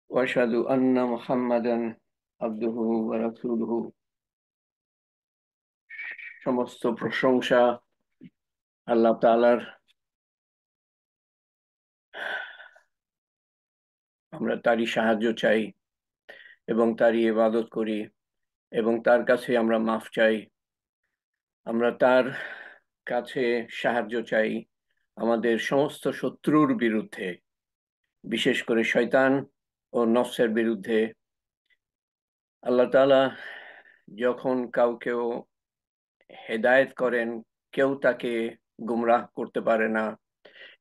وأشهد أن محمدا عبده ورسوله। সমস্ত প্রশংসা আল্লাহ তাআলার। আমরা তারই সাহায্য চাই এবং তারই ইবাদত করি এবং তার কাছে আমরা মাফ চাই। আমরা তার কাছে সাহায্য চাই আমাদের সমস্ত শত্রুর বিরুদ্ধে, বিশেষ করে শয়তান ও নফসের বিরুদ্ধে। আল্লাহ তাআলা যখন কাউকেও হেদায়েত করেন, কেউ তাকে গুমরাহ করতে পারে না,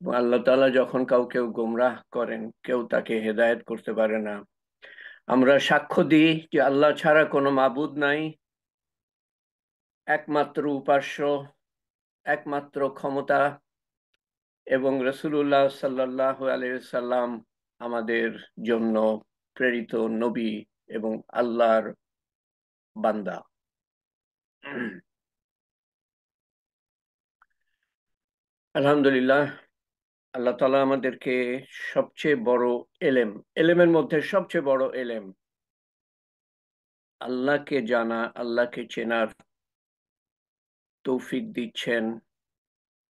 এবং আল্লাহ তাআলা যখন কাউকে গোমরাহ করেন, কেউ তাকে হেদায়েত করতে পারে না। আমরা সাক্ষ্য দিই যে আল্লাহ ছাড়া কোনো মাবুদ নাই, একমাত্র উপাস্য, একমাত্র ক্ষমতা, এবং রাসূলুল্লাহ সাল্লাল্লাহু আলাইহি সাল্লাম আমাদের জন্য প্রেরিত নবী এবং আল্লাহর বান্দা। আলহামদুলিল্লাহ, আল্লাহ তাআলা আমাদেরকে সবচেয়ে বড় এলেম, এলেমের মধ্যে সবচেয়ে বড় এলেম, আল্লাহকে জানা, আল্লাহকে চেনার তৌফিক দিচ্ছেন,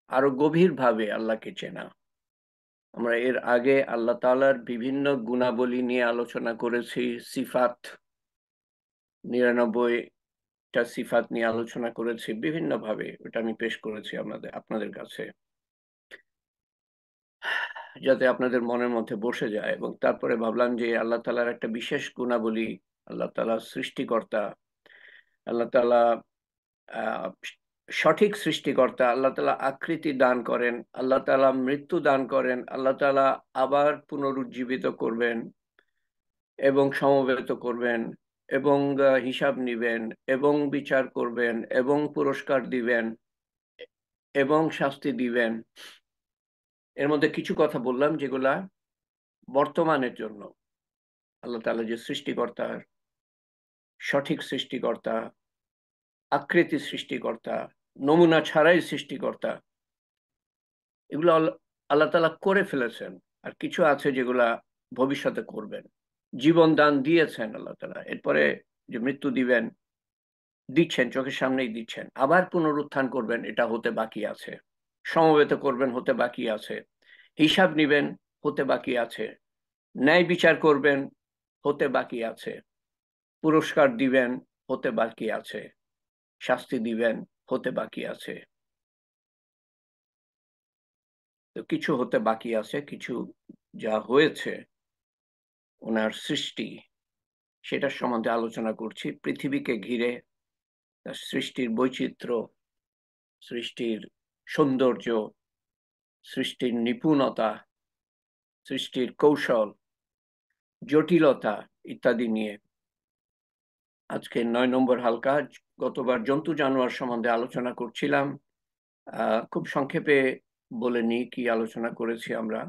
আরো গভীরভাবে আল্লাহকে চেনা। আমরা এর আগে আল্লাহ তাআলার বিভিন্ন গুণাবলী নিয়ে আলোচনা করেছি। সিফাত, 99টা সিফাত নিয়ে আলোচনা করেছি বিভিন্নভাবে, ওটা আমি পেশ করেছি আপনাদের কাছে, যাতে আপনাদের মনের মধ্যে বসে যায়। এবং তারপরে ভাবলাম যে আল্লাহ তাআলার একটা বিশেষ গুণাবলী, আল্লাহ তাআলা সৃষ্টিকর্তা, আল্লাহ তাআলা আহ, সঠিক সৃষ্টিকর্তা, আল্লাহ তাআলা আকৃতি দান করেন, আল্লাহ তাআলা মৃত্যু দান করেন, আল্লাহ তাআলা আবার পুনরুজ্জীবিত করবেন এবং সমবেত করবেন এবং হিসাব নিবেন এবং বিচার করবেন এবং পুরস্কার দিবেন এবং শাস্তি দিবেন। এর মধ্যে কিছু কথা বললাম যেগুলা বর্তমানের জন্য। আল্লাহ তাআলা যে সৃষ্টিকর্তা, সঠিক সৃষ্টিকর্তা, আকৃতি সৃষ্টিকর্তা, নমুনা ছাড়াই সৃষ্টিকর্তা, এগুলো আল্লাহ তাআলা করে ফেলেছেন। আর কিছু আছে যেগুলা ভবিষ্যতে করবেন। জীবন দান দিয়েছেন আল্লাহ তাআলা, এরপরে যে মৃত্যু দিবেন, দিচ্ছেন, চোখের সামনেই দিচ্ছেন, আবার পুনরুত্থান করবেন, এটা হতে বাকি আছে। সমবেত করবেন, হতে বাকি আছে। হিসাব নিবেন, হতে বাকি আছে। ন্যায় বিচার করবেন, হতে বাকি আছে। পুরস্কার দিবেন, হতে বাকি আছে। শাস্তি দিবেন, হতে বাকি আছে। তো কিছু হতে বাকি আছে, কিছু যা হয়েছে ওনার সৃষ্টি, সেটার সম্বন্ধে আলোচনা করছি। পৃথিবীকে ঘিরে তার সৃষ্টির বৈচিত্র্য, সৃষ্টির সৌন্দর্য, সৃষ্টির নিপুণতা, সৃষ্টির কৌশল, জটিলতা ইত্যাদি নিয়ে আজকে 9 নম্বর হালকা। গতবার জন্তু জানোয়ার সম্বন্ধে আলোচনা করছিলাম। খুব সংক্ষেপে বলে নিই কি আলোচনা করেছি আমরা।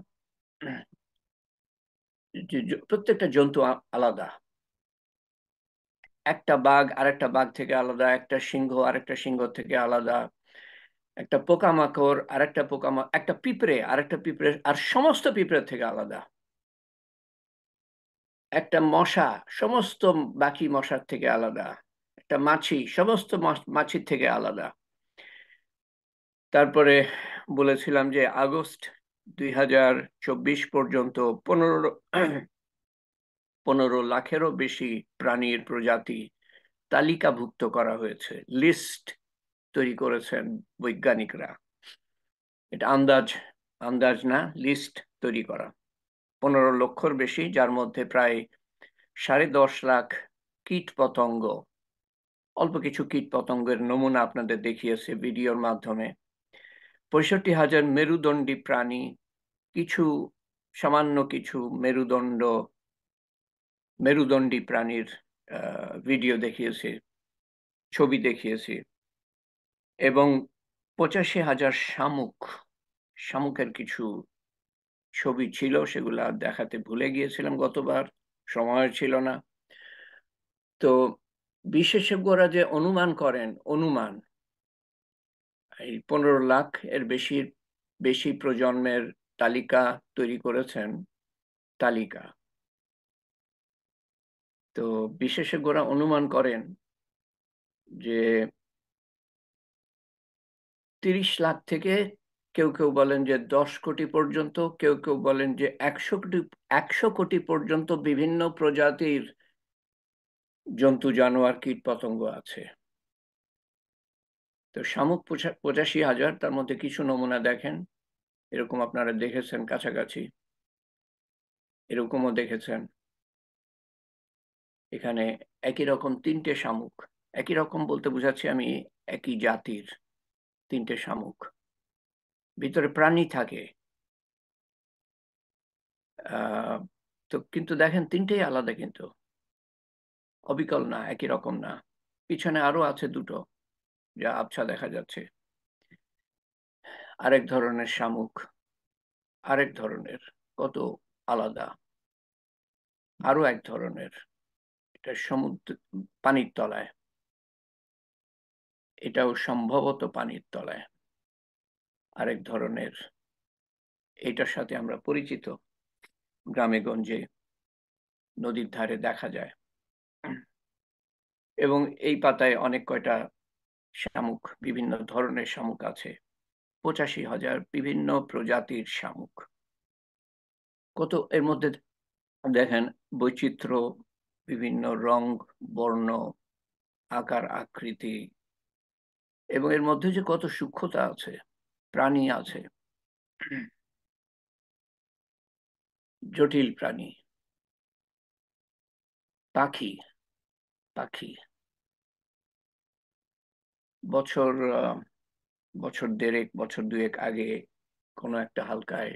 প্রত্যেকটা জন্তু আলাদা। একটা বাঘ আরেকটা বাঘ থেকে আলাদা, একটা সিংহ আরেকটা সিংহ থেকে আলাদা, একটা পোকামাকড় আরেকটা পোকামাকড়, একটা পিঁপড়ে আরেকটা পিঁপড়ে আর সমস্ত পিঁপড়ে থেকে আলাদা, একটা মশা সমস্ত বাকি মশার থেকে আলাদা, একটা মাছি সমস্ত মাছির থেকে আলাদা। তারপরে বলেছিলাম যে আগস্ট 2024 পর্যন্ত 15 লাখেরও বেশি প্রাণীর প্রজাতি তালিকাভুক্ত করা হয়েছে, লিস্ট তৈরি করেছেন বৈজ্ঞানিকরা। এটা আন্দাজ, আন্দাজ না, লিস্ট তৈরি করা। 15 লক্ষর বেশি, যার মধ্যে প্রায় 10.5 লাখ কীট পতঙ্গ। অল্প কিছু কীট পতঙ্গের নমুনা আপনাদের দেখিয়েছে ভিডিওর মাধ্যমে। 65,000 মেরুদণ্ডী প্রাণী, কিছু সামান্য কিছু মেরুদণ্ডী প্রাণীর ভিডিও দেখিয়েছে, ছবি দেখিয়েছে, এবং 85,000 শামুক, শামুকের কিছু ছবি ছিল, সেগুলা দেখাতে ভুলে গিয়েছিলাম গতবার, সময় ছিল না। তো বিশেষজ্ঞরা যে অনুমান করেন, অনুমান এই 15 লাখ এর বেশি বেশি প্রজন্মের তালিকা তৈরি করেছেন। তালিকা তো বিশেষজ্ঞরা অনুমান করেন যে 30 লাখ থেকে কেউ কেউ বলেন যে 10 কোটি পর্যন্ত, কেউ কেউ বলেন যে 100 কোটি পর্যন্ত বিভিন্ন প্রজাতির জন্তু জানোয়ার কীট পতঙ্গ আছে। তো শামুক 85,000, তার মধ্যে কিছু নমুনা দেখেন, এরকম আপনারা দেখেছেন কাছাকাছি, এরকমও দেখেছেন। এখানে একই রকম 3টে শামুক, একই রকম বলতে বোঝাচ্ছি আমি একই জাতির 3টে শামুক, ভিতরে প্রাণী থাকে। তো কিন্তু দেখেন 3টেই আলাদা, কিন্তু অবিকল না, একই রকম না। পিছনে আরো আছে 2টো, যা আবছা দেখা যাচ্ছে। আরেক ধরনের শামুক, আরেক ধরনের, কত আলাদা। আরো এক ধরনের, এটা সমুদ্র, পানির তলায়, এটাও সম্ভবত পানির তলায়। আরেক ধরনের, এটার সাথে আমরা পরিচিত, গ্রামে গঞ্জে নদীর ধারে দেখা যায়। এবং এই পাতায় অনেক কয়টা শামুক, বিভিন্ন ধরনের শামুক আছে, 85,000 বিভিন্ন প্রজাতির শামুক। কত এর মধ্যে দেখেন বৈচিত্র্য, বিভিন্ন রং, বর্ণ, আকার আকৃতি, এবং এর মধ্যে যে কত সূক্ষ্মতা আছে, প্রাণী আছে, জটিল প্রাণী, পাখি, পাখি। বছর বছর দেড়েক, বছর দুয়েক আগে কোনো একটা হালকায়,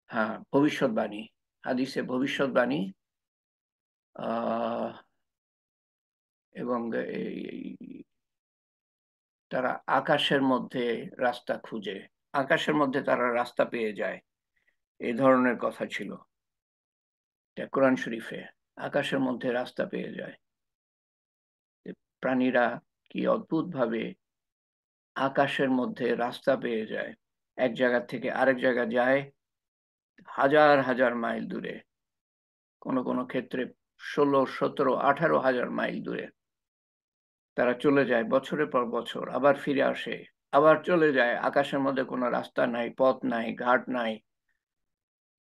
হ্যাঁ, ভবিষ্যৎবাণী, হাদিসে ভবিষ্যৎবাণী, আহ এবং তারা আকাশের মধ্যে রাস্তা খুঁজে, আকাশের মধ্যে তারা রাস্তা পেয়ে যায়, এই ধরনের কথা ছিল। কোরআন শরীফে আকাশের মধ্যে রাস্তা পেয়ে যায়। প্রাণীরা কি অদ্ভুত ভাবে আকাশের মধ্যে রাস্তা পেয়ে যায়, এক জায়গা থেকে আরেক জায়গা যায় হাজার হাজার মাইল দূরে, কোনো কোনো ক্ষেত্রে 16, 17, 18,000 মাইল দূরে। তারা চলে যায় বছরের পর বছর, আবার ফিরে আসে, আবার চলে যায়। আকাশের মধ্যে কোনো রাস্তা নাই, পথ নাই, ঘাট নাই,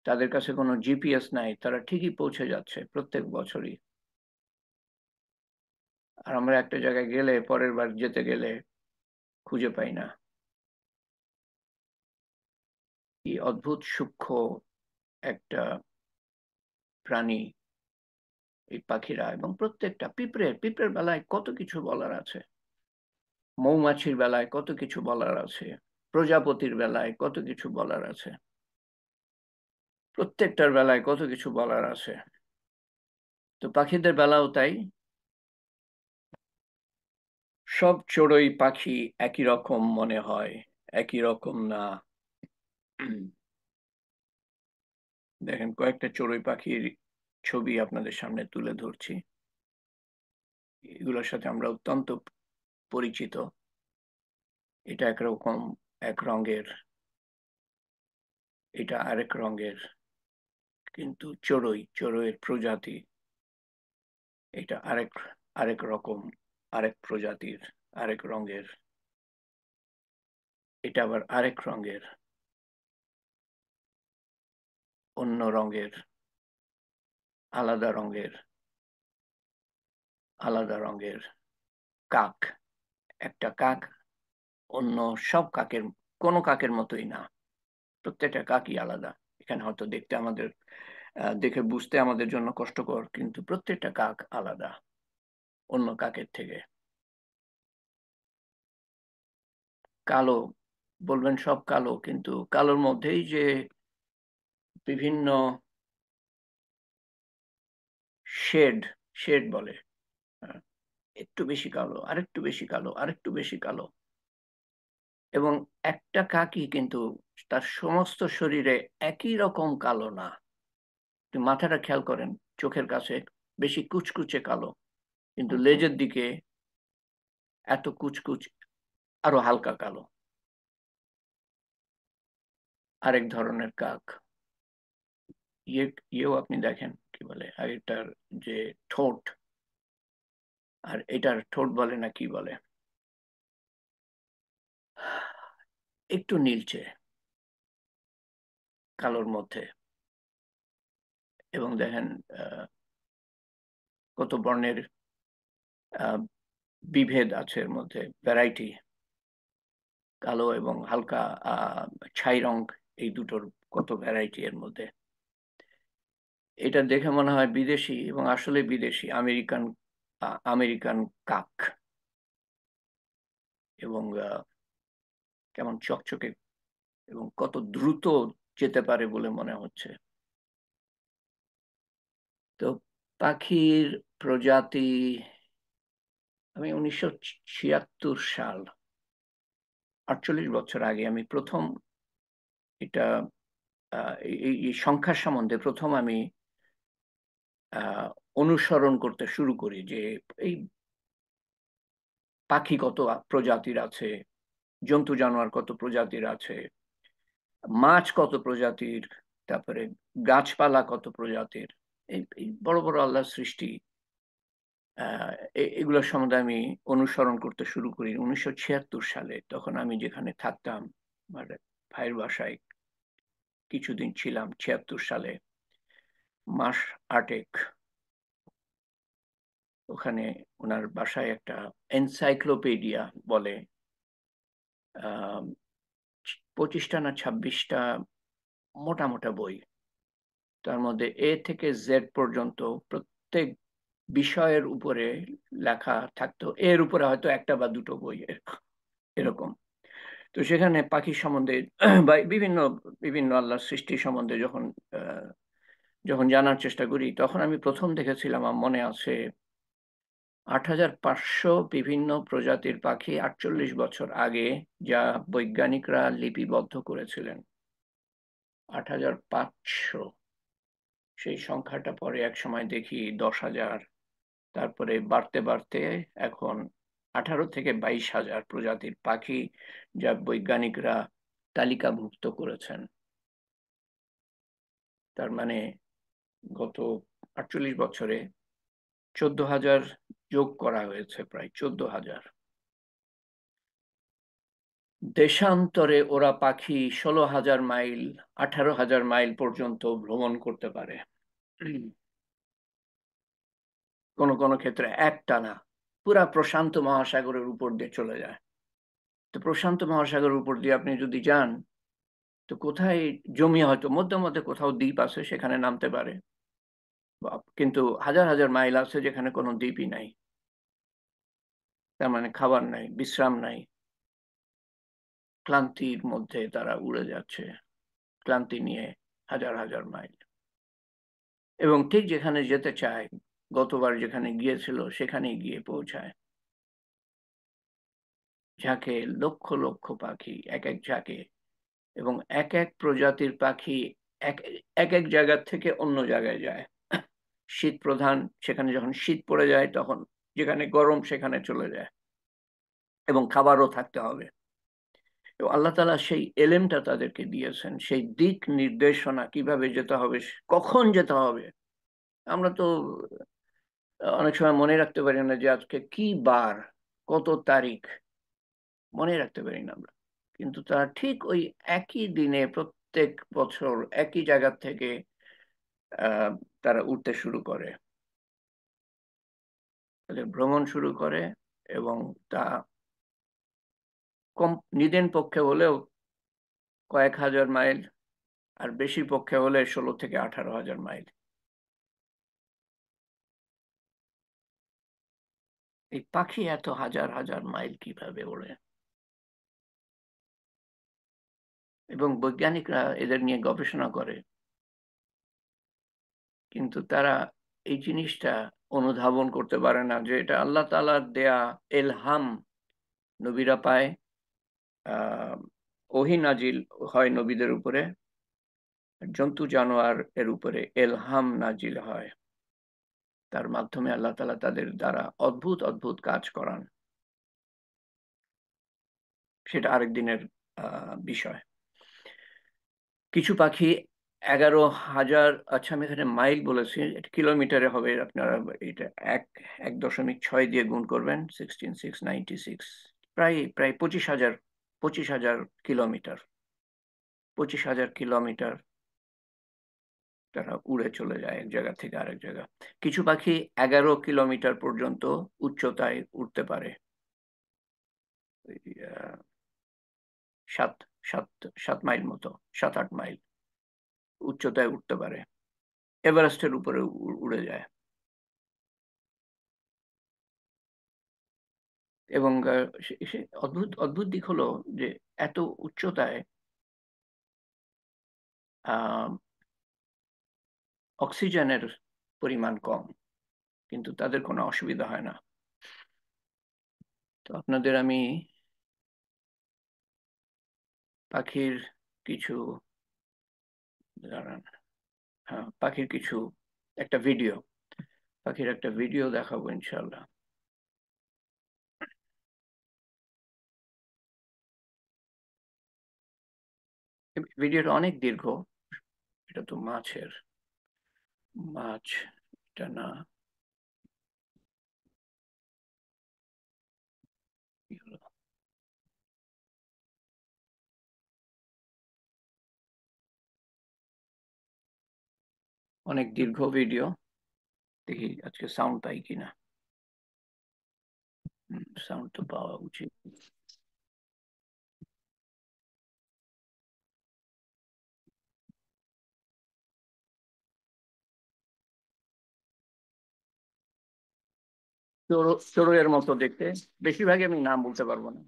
তাদের কাছে কোনো জিপিএস নাই, তারা ঠিকই পৌঁছে যাচ্ছে প্রত্যেক বছরই। আর আমরা একটা জায়গায় গেলে, পরের বার যেতে গেলে খুঁজে পাই না। কি অদ্ভুত সূক্ষ্ম একটা প্রাণী এই পাখিরা। এবং প্রত্যেকটা, পিঁপড়ের বেলায় কত কিছু বলার আছে, মৌমাছির বেলায় কত কিছু বলার আছে, প্রজাপতির বেলায় কত কিছু বলার আছে, প্রত্যেকটার বেলায় কত কিছু বলার আছে। তো পাখিদের বেলাও তাই। সব চড়ুই পাখি একই রকম মনে হয়, একই রকম না। দেখেন কয়েকটা চড়ুই পাখির ছবি আপনাদের সামনে তুলে ধরছি, এগুলোর সাথে আমরা অত্যন্ত পরিচিত। এটা একরকম, এক রঙের, এটা আরেক রঙের, কিন্তু চড়ুইয়ের প্রজাতি, এটা আরেক আরেক রকম, আরেক প্রজাতির, আরেক রঙের, এটা আবার আরেক রঙের, অন্য রঙের, আলাদা রঙের, আলাদা রঙের। কাক, একটা কাক অন্য সব কাকের, কোনো কাকের মতোই না, প্রত্যেকটা কাকই আলাদা। এখানে হয়তো দেখতে আমাদের, দেখে বুঝতে আমাদের জন্য কষ্টকর, কিন্তু প্রত্যেকটা কাক আলাদা অন্য কাকের থেকে। কালো, বলবেন সব কালো, কিন্তু কালোর মধ্যেই যে বিভিন্ন শেড, শেড বলে, হ্যাঁ, একটু বেশি কালো, আরেকটু বেশি কালো, আরেকটু বেশি কালো। এবং একটা কাকই কিন্তু তার সমস্ত শরীরে একই রকম কালো না। মাথাটা খেয়াল করেন, চোখের কাছে বেশি কুচকুচে কালো, কিন্তু লেজের দিকে এত কুচকুচ, আরো হালকা কালো। আরেক ধরনের কাক, ইয়েও আপনি দেখেন কি বলে, আগেরটার যে ঠোঁট, আর এটার ঠোঁট বলে না কি বলে, একটু নীলচে কালোর মধ্যে। এবং দেখেন কত বর্ণের আহ, বিভেদ আছে এর মধ্যে, ভ্যারাইটি, কালো এবং হালকা ছাই রং, এই দুটোর কত ভ্যারাইটি এর মধ্যে। এটা দেখে মনে হয় বিদেশি, এবং আসলে বিদেশি, আমেরিকান, আমেরিকান কাক। এবং কেমন চকচকে এবং কত দ্রুত যেতে পারে বলে মনে হচ্ছে। তো পাখির প্রজাতি, আমি 1976 সাল, 48 বছর আগে আমি প্রথম এটা এই সংখ্যার সম্বন্ধে প্রথম আমি আহ, অনুসরণ করতে শুরু করি, যে এই পাখি কত প্রজাতির আছে, জন্তু জানোয়ার কত প্রজাতির আছে, মাছ কত প্রজাতির, তারপরে গাছপালা কত প্রজাতির, এই বড় বড় আল্লাহর সৃষ্টি, এগুলোর সম্বন্ধে আমি অনুসরণ করতে শুরু করি 1976 সালে। তখন আমি যেখানে থাকতাম, আমার ভাইয়ের বাসায় কিছুদিন ছিলাম 76 সালে, মাস 8 ওখানে ওনার বাসায় একটা এনসাইক্লোপিডিয়া বলে, আহ 25টা না 26টা মোটা মোটা বই, তার মধ্যে এ থেকে জেড পর্যন্ত প্রত্যেক বিষয়ের উপরে লেখা থাকতো, এর উপরে হয়তো একটা বা দুটো বই এরকম। তো সেখানে পাখি সম্বন্ধে বা বিভিন্ন বিভিন্ন আল্লাহর সৃষ্টি সম্বন্ধে যখন যখন জানার চেষ্টা করি, তখন আমি প্রথম দেখেছিলাম, আমার মনে আছে, 8500 বিভিন্ন প্রজাতির পাখি 48 বছর আগে, যা বৈজ্ঞানিকরা লিপিবদ্ধ করেছিলেন। 8500, সেই সংখ্যাটা পরে এক সময় দেখি 10,000, তারপরে বাড়তে বাড়তে এখন 18 থেকে 22 হাজার প্রজাতির পাখি, যা বৈজ্ঞানিকরা তালিকাভুক্ত করেছেন। তার মানে গত 48 বছরে 14,000 যোগ করা হয়েছে, প্রায় 14,000। দেশান্তরে ওরা পাখি 16,000 মাইল, 18,000 মাইল পর্যন্ত ভ্রমণ করতে পারে, কোন কোন ক্ষেত্রে একটানা পুরা প্রশান্ত মহাসাগরের উপর দিয়ে চলে যায়। তো প্রশান্ত মহাসাগরের উপর দিয়ে আপনি যদি যান, তো কোথায় জমি, হয়তো মধ্যে মধ্যে কোথাও দ্বীপ আছে, সেখানে নামতে পারে, কিন্তু হাজার হাজার মাইল আছে যেখানে কোনো দ্বীপই নাই। তার মানে খাবার নাই, বিশ্রাম নাই, ক্লান্তির মধ্যে তারা উড়ে যাচ্ছে, ক্লান্তি নিয়ে হাজার হাজার মাইল। এবং ঠিক যেখানে যেতে চায়, গতবার যেখানে গিয়েছিল সেখানেই গিয়ে পৌঁছায়। ঝাঁকে লক্ষ লক্ষ পাখি, এক এক ঝাঁকে, এবং এক এক প্রজাতির পাখি এক এক এক জায়গা থেকে অন্য জায়গায় যায়। শীত প্রধান, সেখানে যখন শীত পড়ে যায় তখন যেখানে গরম সেখানে চলে যায়, এবং খাবারও থাকতে হবে। এবং আল্লাহ তাআলা সেই এলেমটা তাদেরকে দিয়েছেন, সেই দিক নির্দেশনা, কিভাবে যেতে হবে, কখন যেতে হবে। আমরা তো অনেক সময় মনে রাখতে পারি না যে আজকে কি বার, কত তারিখ, মনে রাখতে পারি না আমরা। কিন্তু তারা ঠিক ওই একই দিনে প্রত্যেক বছর একই জায়গা থেকে আহ তারা উঠতে শুরু করে, তাদের ভ্রমণ শুরু করে। এবং তা কম নিদেন পক্ষে হলেও কয়েক হাজার মাইল, আর বেশি পক্ষে হলে 16 থেকে 18 হাজার মাইল। এই পাখি এত হাজার হাজার মাইল কিভাবে ওড়ে? এবং বৈজ্ঞানিকরা এদের নিয়ে গবেষণা করে, কিন্তু তারা এই জিনিসটা অনুধাবন করতে পারে না যে এটা আল্লাহ তাআলার দেয়া এলহাম। নবীরা পায়, আহ ওহী নাজিল হয় নবীদের উপরে, জন্তু জানোয়ার এর উপরে এলহাম নাজিল হয়, তার মাধ্যমে আল্লাহ তাআলা তাদের দ্বারা অদ্ভুত অদ্ভুত কাজ করান। সেটা আরেক দিনের বিষয়। কিছু পাখি 11,000, আচ্ছা আমি এখানে মাইল বলেছি, এটা কিলোমিটারে হবে। আপনারা এটা 1.6 দিয়ে গুণ করবেন, 16,696, প্রায় প্রায় 25,000, 25,000 কিলোমিটার, 25,000 কিলোমিটার তারা উড়ে চলে যায় এক জায়গা থেকে আরেক জায়গা। কিছু পাখি 11 কিলোমিটার পর্যন্ত উচ্চতায় উঠতে পারে। ওই, সাত সাত 7 মাইল মতো, 7-8 মাইল উচ্চতায় উঠতে পারে, এভারেস্টের উপরে উড়ে যায়। এবং সে অদ্ভুত অদ্ভুত দিক হলো যে এত উচ্চতায় আহ অক্সিজেনের পরিমাণ কম, কিন্তু তাদের কোনো অসুবিধা হয় না। তো আপনাদের আমি পাখির কিছু, দাঁড়ান, হ্যাঁ, পাখির একটা ভিডিও দেখাবো ইনশাল্লাহ। ভিডিওটা অনেক দীর্ঘ। এটা তো মাছ, এটা না, কি হলো? অনেক দীর্ঘ ভিডিও, দেখি আজকে সাউন্ড পাই কিনা। সাউন্ড তো পাওয়া উচিত। চড়ুইয়ের মতো দেখতে, বেশিরভাগই আমি নাম বলতে পারবো না।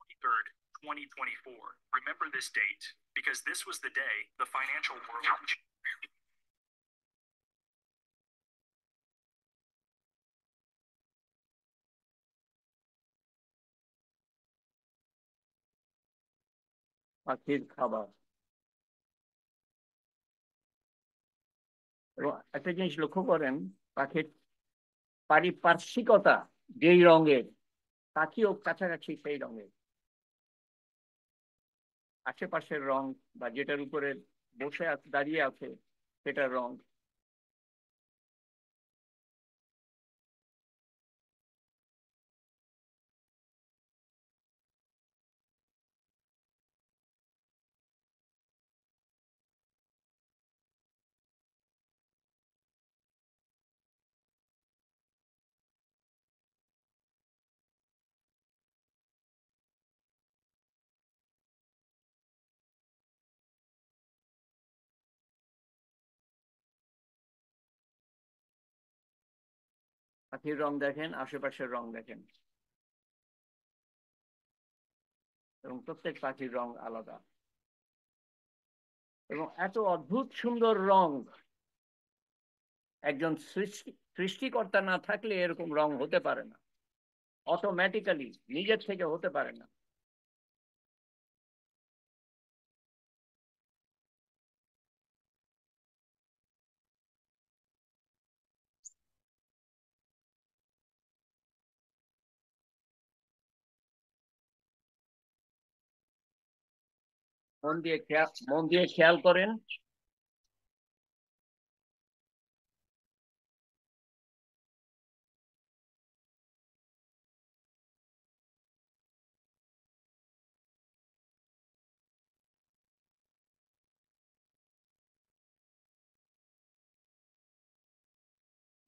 23rd, 2024. Remember this date because this was the day the financial world. পাখির খাবার, এবং একটা জিনিস লক্ষ্য করেন, পাখির পারিপার্শ্বিকতা যেই রঙের, পাখিও কাছাকাছি সেই রঙের, আশেপাশের রং বা যেটার উপরে বসে আছে, দাঁড়িয়ে আছে, সেটার রং। পাখির রং দেখেন, আশেপাশের রং দেখেন, এবং প্রত্যেক পাখির রং আলাদা, এবং এত অদ্ভুত সুন্দর রং একজন সৃষ্টিকর্তা না থাকলে এরকম রং হতে পারে না, অটোমেটিক্যালি নিজের থেকে হতে পারে না। মন দিয়ে খেয়াল করেন,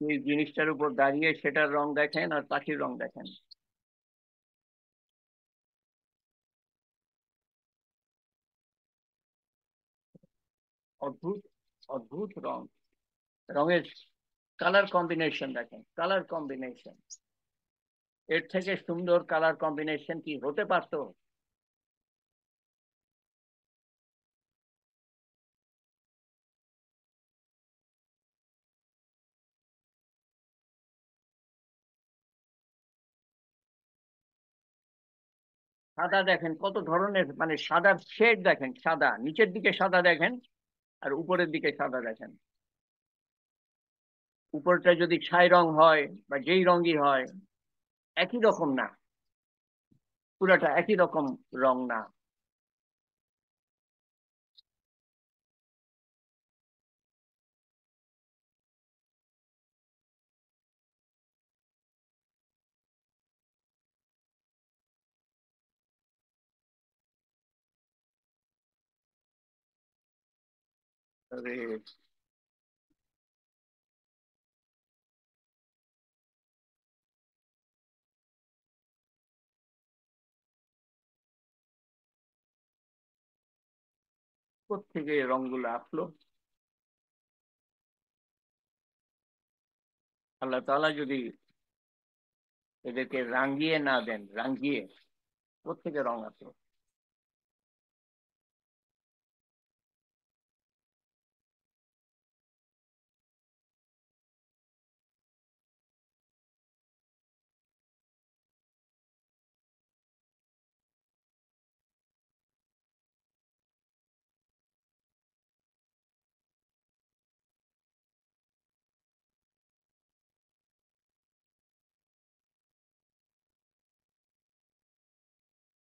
এই জিনিসটার উপর দাঁড়িয়ে সেটার রং দেখেন আর পাখির রং দেখেন। অদ্ভুত অদ্ভুত রং, রঙের কালার কম্বিনেশন দেখেন, কালার কম্বিনেশন, এর থেকে সুন্দর কালার কম্বিনেশন কি হতে পারতো? সাদা দেখেন, কত ধরনের, মানে সাদার শেড দেখেন, সাদা নিচের দিকে সাদা দেখেন, আর উপরের দিকে সাদা দেখেন। উপরটা যদি ছাই রং হয় বা যেই রঙই হয়, একই রকম না, পুরাটা একই রকম রং না। আরে, কোত্থেকে এই রংগুলো আসলো? আল্লাহ তাআলা যদি এদেরকে রাঙ্গিয়ে না দেন, রাঙ্গিয়ে, কোত্থেকে রং আসলো?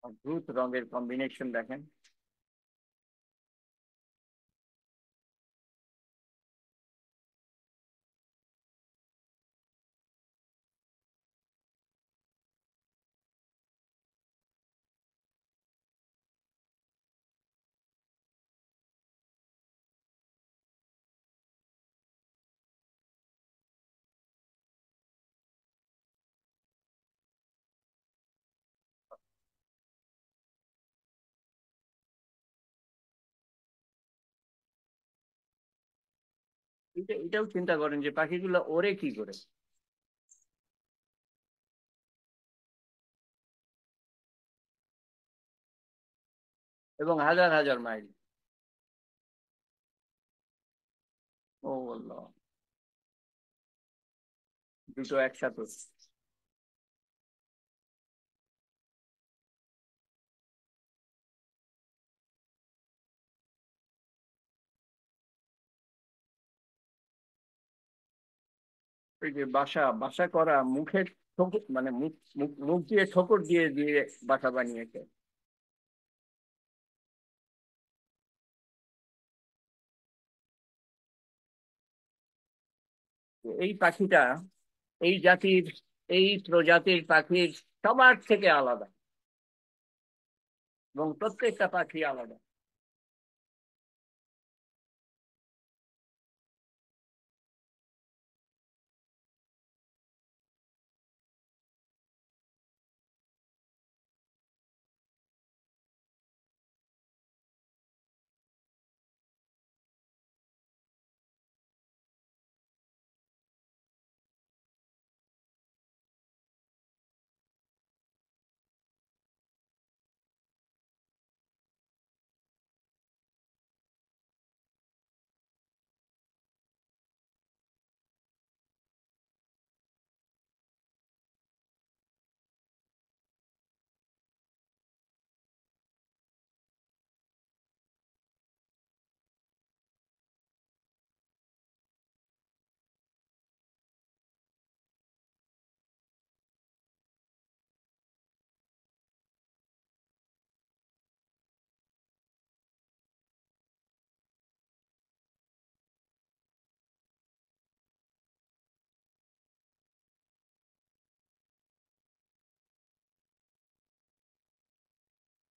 অদ্ভুত রঙের কম্বিনেশন দেখেন। এটাও চিন্তা করেন যে পাখিগুলো ওড়ে কি করে, এবং হাজার হাজার মাইল। ও আল্লাহ, দুটো একসাথে। ওই যে বাসা বাসা করা মুখের ঠোকর, মানে মুখ মুখ মুখ দিয়ে ঠোকর দিয়ে দিয়ে বাসা বানিয়েছে। এই পাখিটা, এই জাতির, এই প্রজাতির পাখির সবার থেকে আলাদা, এবং প্রত্যেকটা পাখি আলাদা।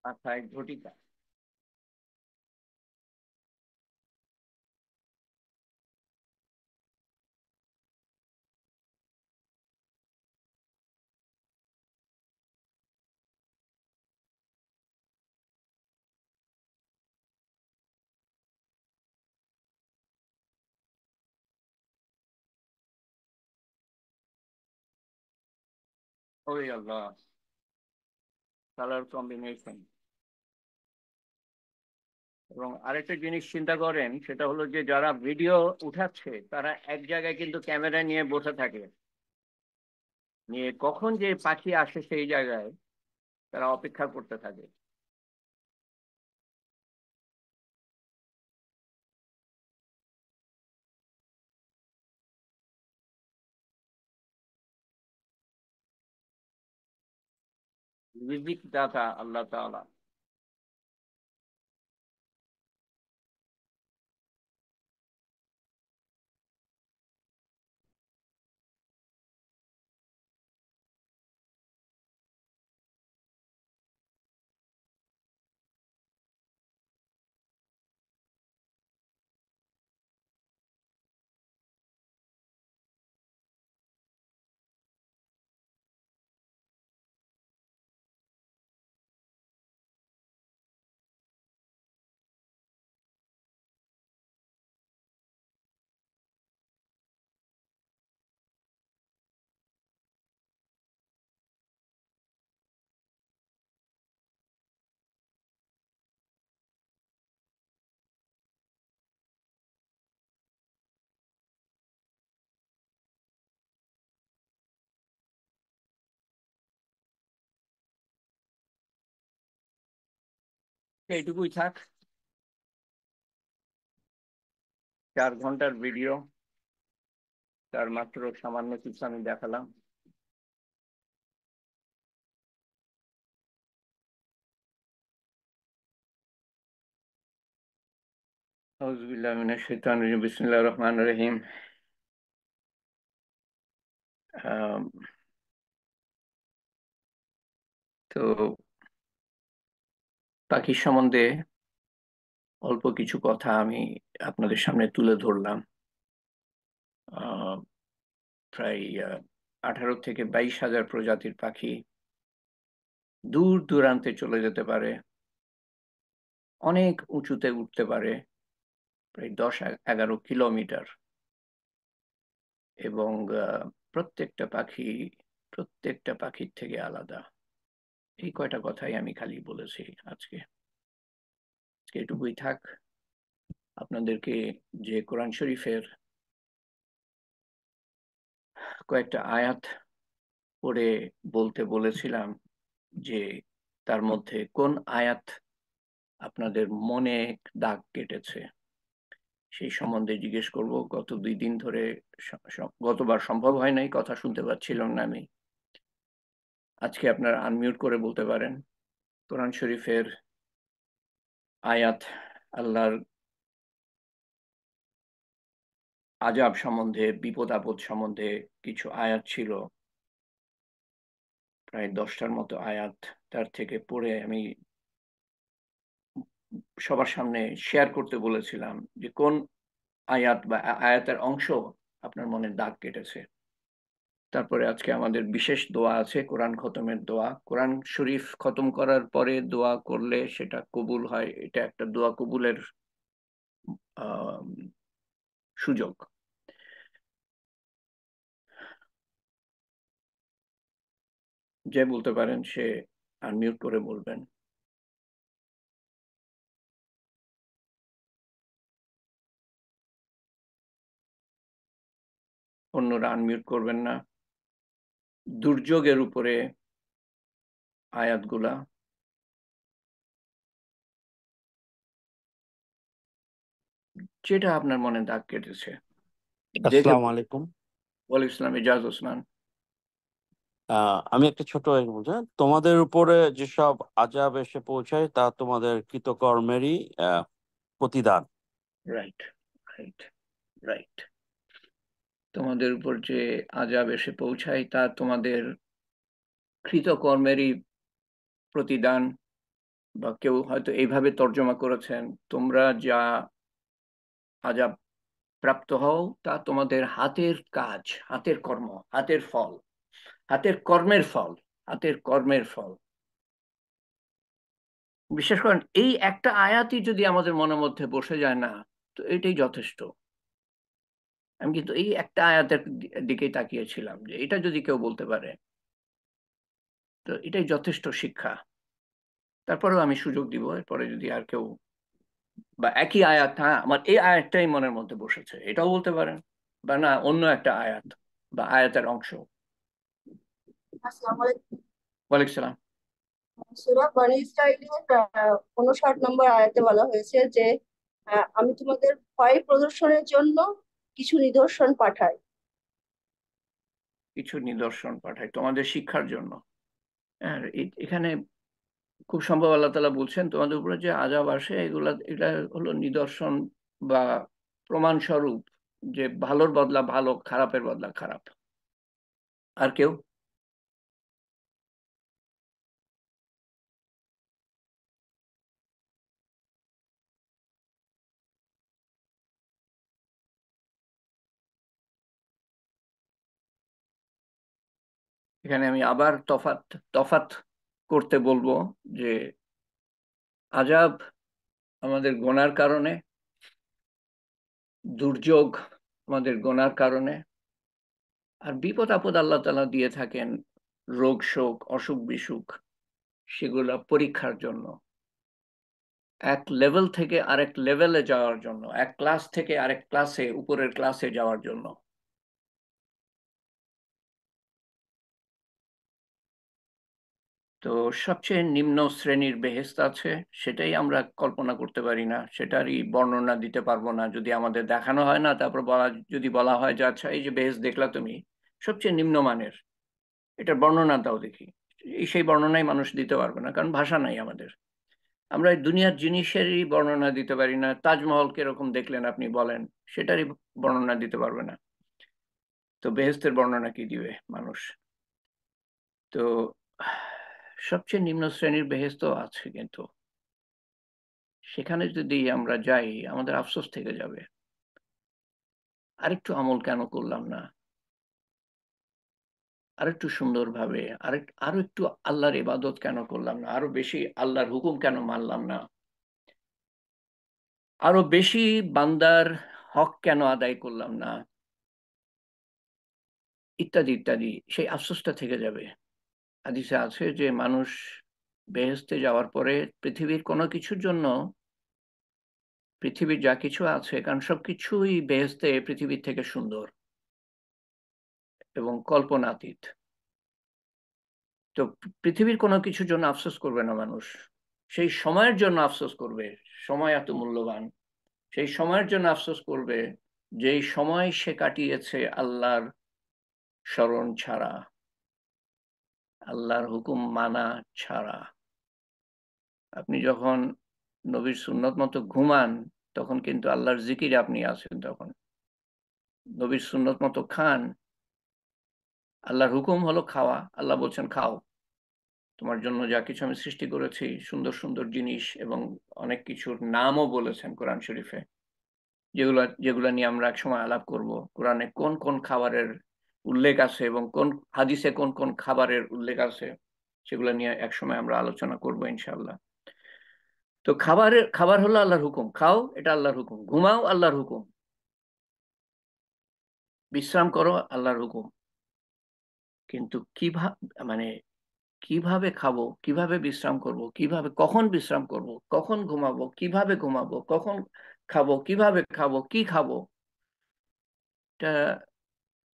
মাথায় ঝটিকা। ওই আল্লাহ, কালার কম্বিনেশন। এবং আরেকটা জিনিস চিন্তা করেন, সেটা হলো যে যারা ভিডিও উঠাচ্ছে তারা এক জায়গায় কিন্তু ক্যামেরা নিয়ে বসে থাকে, নিয়ে কখন যে পাখি আসে সেই জায়গায় তারা অপেক্ষা করতে থাকে। রিজিক দাতা আল্লাহ তাআলা। এইটুকুই থাক। 4 ঘন্টার ভিডিও, তার মাত্র সামান্য কিছু আমি দেখালাম। আউযুবিল্লাহি মিনাশ শাইতানির রাজিম, বিসমিল্লাহির রহমানির রহিম। তো পাখির সম্বন্ধে অল্প কিছু কথা আমি আপনাদের সামনে তুলে ধরলাম। প্রায় 18 থেকে 22 হাজার প্রজাতির পাখি দূর দূরান্তে চলে যেতে পারে, অনেক উঁচুতে উঠতে পারে, প্রায় 10-11 কিলোমিটার। এবং প্রত্যেকটা পাখির থেকে আলাদা। এই কয়টা কথাই আমি খালি বলেছি আজকে। এটুকুই থাক। আপনাদেরকে যে কোরআন শরীফের কয়েকটা আয়াত পড়ে বলতে বলেছিলাম, যে তার মধ্যে কোন আয়াত আপনাদের মনে দাগ কেটেছে সেই সম্বন্ধে জিজ্ঞেস করব। গত 2 দিন ধরে গতবার সম্ভব হয় নাই, কথা শুনতে পাচ্ছিলাম না আমি। আজকে আপনারা আনমিউট করে বলতে পারেন কোরআন শরীফের আয়াত, আল্লাহর আযাব সম্বন্ধে, বিপদ আপদ সম্বন্ধে কিছু আয়াত ছিল, প্রায় 10টার মতো আয়াত। তার থেকে পড়ে আমি সবার সামনে শেয়ার করতে বলেছিলাম যে কোন আয়াত বা আয়াতের অংশ আপনার মনে দাগ কেটেছে। তারপরে আজকে আমাদের বিশেষ দোয়া আছে, কোরআন খতমের দোয়া। কোরআন শরীফ খতম করার পরে দোয়া করলে সেটা কবুল হয়, এটা একটা দোয়া কবুলের সুযোগ। যে বলতে পারেন সে আনমিউট করে বলবেন। অন্যরা আনমিউট করবেন না। দুর্যোগের উপরে আয়াতগুলা, যেটা আপনার মনে দাগ কেটেছে দেখে। আসসালামু আলাইকুম। ওয়ালাইকুম ইসলাম, ইজাজ ওসমান। আমি একটা ছোট বলছি, তোমাদের উপরে যেসব আযাব এসে পৌঁছায় তা তোমাদের কৃতকর্মেরই প্রতিদান। Right, right, right. তোমাদের উপর যে আযাব এসে পৌঁছায় তা তোমাদের কৃতকর্মেরই প্রতিদান। বা কেউ হয়তো এইভাবে তর্জমা করেছেন, তোমরা যা আযাব প্রাপ্ত হও তা তোমাদের হাতের কাজ, হাতের কর্ম, হাতের ফল, হাতের কর্মের ফল, হাতের কর্মের ফল। বিশ্বাস করেন, এই একটা আয়াতই যদি আমাদের মনের মধ্যে বসে যায় না, তো এটাই যথেষ্ট। আমি কিন্তু এই একটা আয়াতের দিকেই তাকিয়েছিলাম, যে এটা যদি কেউ বলতে পারে তো এটাই যথেষ্ট শিক্ষা। তারপরেও আমি সুযোগ দিব, এরপরে যদি আর কেউ, বা একই আয়াত, হ্যাঁ আমার এই আয়াতটাই মনের মধ্যে বসেছে, এটাও বলতে পারেন, বা না অন্য একটা আয়াত বা আয়াতের অংশ। আসসালামু আলাইকুম। ওয়ালাইকুম সালাম। সূরা বনী ইসরাঈলের 59 নম্বর আয়াতে বলা হয়েছে যে আমি তোমাদের ভয় প্রদর্শনের জন্য কিছু নিদর্শন পাঠাই। কিছু নিদর্শন পাঠাই তোমাদের শিক্ষার জন্য। আর এখানে খুব সম্ভব আল্লাহ তাআলা বলছেন তোমাদের উপরে যে আযাব আসে এটা হলো নিদর্শন বা প্রমাণ স্বরূপ, যে ভালোর বদলা ভালো, খারাপের বদলা খারাপ। আর কেউ? এখানে আমি আবার তফাৎ তফাৎ করতে বলবো, যে আযাব আমাদের গুনার কারণে, দুর্যোগ আমাদের গুনার কারণে, আর বিপদ আপদ আল্লাহ তাআলা দিয়ে থাকেন, রোগ শোক অসুখ বিসুখ, সেগুলা পরীক্ষার জন্য, এক লেভেল থেকে আরেক লেভেলে যাওয়ার জন্য, এক ক্লাস থেকে আরেক ক্লাসে, উপরের ক্লাসে যাওয়ার জন্য। তো সবচেয়ে নিম্ন শ্রেণীর বেহেশত আছে, সেটাই আমরা কল্পনা করতে পারি না, সেটারই বর্ণনা দিতে পারবো না যদি আমাদের দেখানো হয় না। তারপর যদি বলা হয় যে আচ্ছা এই যে বেহেশত দেখলা তুমি, সবচেয়ে নিম্নমানের, এটার বর্ণনা দাও দেখি, সেই বর্ণনাই মানুষ দিতে পারবে না, কারণ ভাষা নাই আমাদের। আমরা এই দুনিয়ার জিনিসেরই বর্ণনা দিতে পারি না। তাজমহল কিরকম দেখলেন আপনি বলেন, সেটারই বর্ণনা দিতে পারবে না, তো বেহেশতের বর্ণনা কি দিবে মানুষ? তো সবচেয়ে নিম্ন শ্রেণীর বেহেশত আছে, কিন্তু সেখানে যদি আমরা যাই আমাদের আফসোস থেকে যাবে, আরেকটু আমল কেন করলাম না, আরেকটু সুন্দরভাবে, আরো একটু আল্লাহর ইবাদত কেন করলাম না, আরো বেশি আল্লাহর হুকুম কেন মানলাম না, আরো বেশি বান্দার হক কেন আদায় করলাম না, ইত্যাদি ইত্যাদি, সেই আফসোসটা থেকে যাবে। হাদিসে আছে যে মানুষ বেহেশতে যাওয়ার পরে পৃথিবীর কোনো কিছুর জন্য, পৃথিবীর যা কিছু আছে, কারণ সবকিছুই বেহেশতে পৃথিবীর থেকে সুন্দর এবং কল্পনাতীত, তো পৃথিবীর কোনো কিছুর জন্য আফসোস করবে না মানুষ, সেই সময়ের জন্য আফসোস করবে। সময় এত মূল্যবান, সেই সময়ের জন্য আফসোস করবে যেই সময় সে কাটিয়েছে আল্লাহর স্মরণ ছাড়া, আল্লাহর হুকুম মানা ছাড়া। আপনি যখন নবীর সুন্নত মতো ঘুমান, তখন কিন্তু আল্লাহর জিকিরে আপনি আছেন। তখন নবীর সুন্নত মতো খান, আল্লাহর হুকুম হলো খাওয়া, আল্লাহ বলছেন খাও, তোমার জন্য যা কিছু আমি সৃষ্টি করেছি, সুন্দর সুন্দর জিনিস, এবং অনেক কিছুর নামও বলেছেন কোরআন শরীফে, যেগুলা নিয়ে আমরা এক সময় আলাপ করব। কোরআনে কোন কোন খাবারের উল্লেখ আছে এবং কোন হাদিসে কোন কোন খাবারের উল্লেখ আছে, সেগুলো নিয়ে এক সময় আমরা আলোচনা করব ইনশাআল্লাহ। তো খাবার হলো আল্লাহর হুকুম, খাও এটা আল্লাহর হুকুম, ঘুমাও আল্লাহর হুকুম, বিশ্রাম করো আল্লাহর হুকুম। কিন্তু মানে কিভাবে খাবো, কিভাবে বিশ্রাম করব, কিভাবে কখন বিশ্রাম করব, কখন ঘুমাবো, কিভাবে ঘুমাবো, কখন খাবো, কিভাবে খাবো, কি খাবো, এটা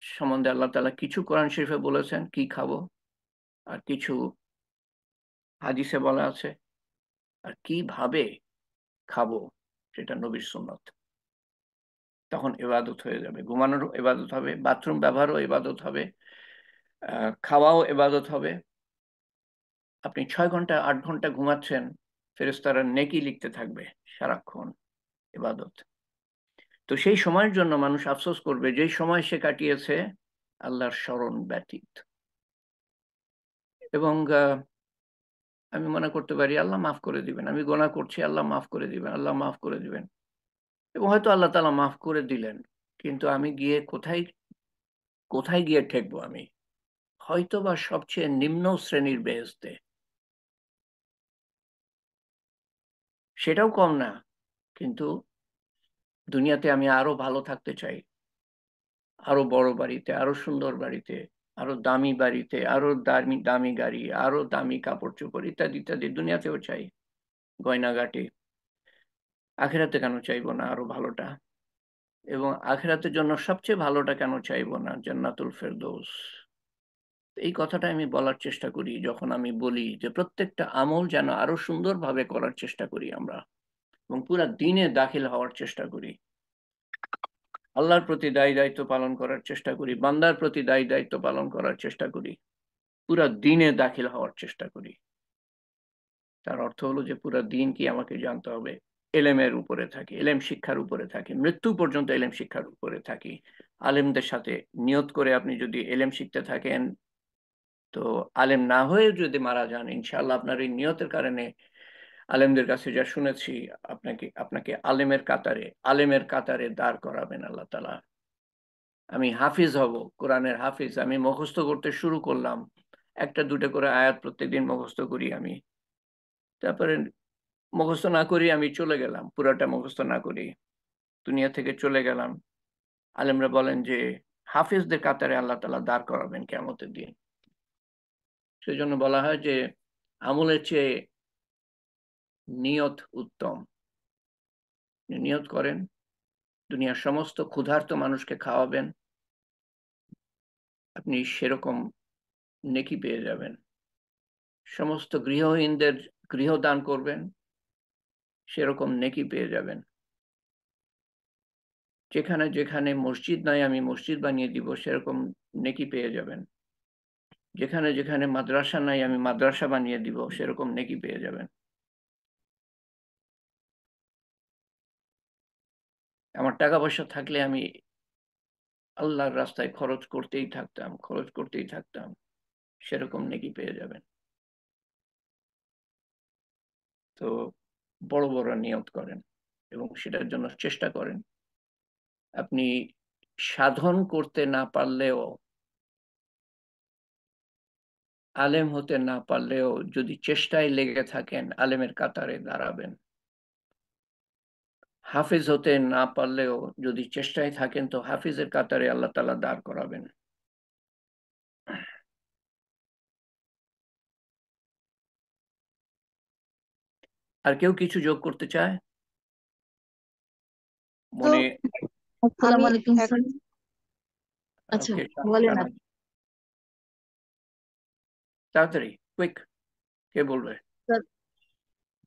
সম্বন্ধে আল্লাহ তাআলা কিছু কোরআন শরীফে বলেছেন কি খাবো, আর কিছু হাদিসে বলা আছে, আর কিভাবে খাবো সেটা নবীর সুন্নাত। তখন ইবাদত হয়ে যাবে, ঘুমানোর ইবাদত হবে, বাথরুম ব্যবহারও ইবাদত হবে, খাওয়াও ইবাদত হবে। আপনি 6 ঘন্টা 8 ঘন্টা ঘুমাচ্ছেন, ফেরেশতারা নেকি লিখতে থাকবে সারাক্ষণ, ইবাদত। তো সেই সময়ের জন্য মানুষ আফসোস করবে যেই সময় সে কাটিয়েছে আল্লাহর স্মরণ ব্যতীত। এবং আমি মনে করতে পারি আল্লাহ মাফ করে দিবেন, আমি গোনা করছি, আল্লাহ মাফ করে দিবেন, আল্লাহ মাফ করে দিবেন, এবং হয়তো আল্লাহ তাআলা মাফ করে দিলেন, কিন্তু আমি গিয়ে কোথায় কোথায় গিয়ে ঠেকবো? আমি হয়তো বা সবচেয়ে নিম্ন শ্রেণীর বেহেশতে, সেটাও কম না, কিন্তু দুনিয়াতে আমি আরো ভালো থাকতে চাই, আরো বড় বাড়িতে, আরো সুন্দর বাড়িতে, আরো দামি বাড়িতে, আরো দামি দামি গাড়ি, আরো দামি কাপড় চোপড়, ইত্যাদি ইত্যাদি দুনিয়াতেও চাই, গয়নাগাটি। আখিরাতে কেন চাইবো না আরো ভালোটা? এবং আখিরাতের জন্য সবচেয়ে ভালোটা কেন চাইবো না? জান্নাতুল ফেরদৌস। এই কথাটা আমি বলার চেষ্টা করি যখন আমি বলি যে প্রত্যেকটা আমল যেন আরো সুন্দরভাবে করার চেষ্টা করি আমরা, এবং পুরা দিনে দাখিল হওয়ার চেষ্টা করি, আল্লাহর প্রতি দায়ী দায়িত্ব পালন করার চেষ্টা করি, বান্দার প্রতি দায়ী দায়িত্ব পালন করার চেষ্টা করি, পুরা দিনে দাখিল হওয়ার চেষ্টা করি। তার অর্থ হলো যে পুরা দিন কি আমাকে জানতে হবে, এলেমের উপরে থাকি, এলেম শিক্ষার উপরে থাকি, মৃত্যু পর্যন্ত এলেম শিক্ষার উপরে থাকি। আলেমদের সাথে নিয়ত করে আপনি যদি এলেম শিখতে থাকেন, তো আলেম না হয়ে যদি মারা যান, ইনশাআল্লাহ আপনার এই নিয়তের কারণে, আলেমদের কাছে যা শুনেছি, আপনাকে আপনাকে আলেমের কাতারে দাঁড় করাবেন আল্লাহ তাআলা। আমি হাফিজ হব, কোরআনের হাফিজ, আমি মুখস্থ করতে শুরু করলাম, একটা দুটো করে আয়াত প্রত্যেকদিন মুখস্থ করি আমি, তারপরে মুখস্থ না করি আমি চলে গেলাম, পুরাটা মুখস্থ না করি দুনিয়া থেকে চলে গেলাম। আলেমরা বলেন যে হাফিজদের কাতারে আল্লাহ তাআলা দাঁড় করাবেন কিয়ামতের দিন। সেই জন্য বলা হয় যে আমলের চেয়ে নিয়ত উত্তম। নিয়ত করেন দুনিয়ার সমস্ত ক্ষুধার্ত মানুষকে খাওয়াবেন, আপনি সেরকম নেকি পেয়ে যাবেন। সমস্ত গৃহহীনদের গৃহ দান করবেন, সেরকম নেকি পেয়ে যাবেন। যেখানে যেখানে মসজিদ নাই আমি মসজিদ বানিয়ে দিব, সেরকম নেকি পেয়ে যাবেন। যেখানে যেখানে মাদ্রাসা নাই আমি মাদ্রাসা বানিয়ে দিব, সেরকম নেকি পেয়ে যাবেন। আমার টাকা পয়সা থাকলে আমি আল্লাহর রাস্তায় খরচ করতেই থাকতাম, সেরকম নেকি পেয়ে যাবেন। তো বড় বড় নিয়ত করেন এবং সেটার জন্য চেষ্টা করেন। আপনি সাধন করতে না পারলেও, আলেম হতে না পারলেও যদি চেষ্টায় লেগে থাকেন আলেমের কাতারে দাঁড়াবেন। হাফিজ হতে না পারলেও যদি চেষ্টায় থাকেন তো হাফিজের কাতারে আল্লাহ তাআলা দাঁড় করাবেন। আর কেউ কিছু যোগ করতে চায় তো মনে? আসসালামু আমি আলাইকুম এক- স্যার। আচ্ছা, ওকে, বলেন জানান তাড়াতাড়ি, কুইক, কে বলবে? স্যার।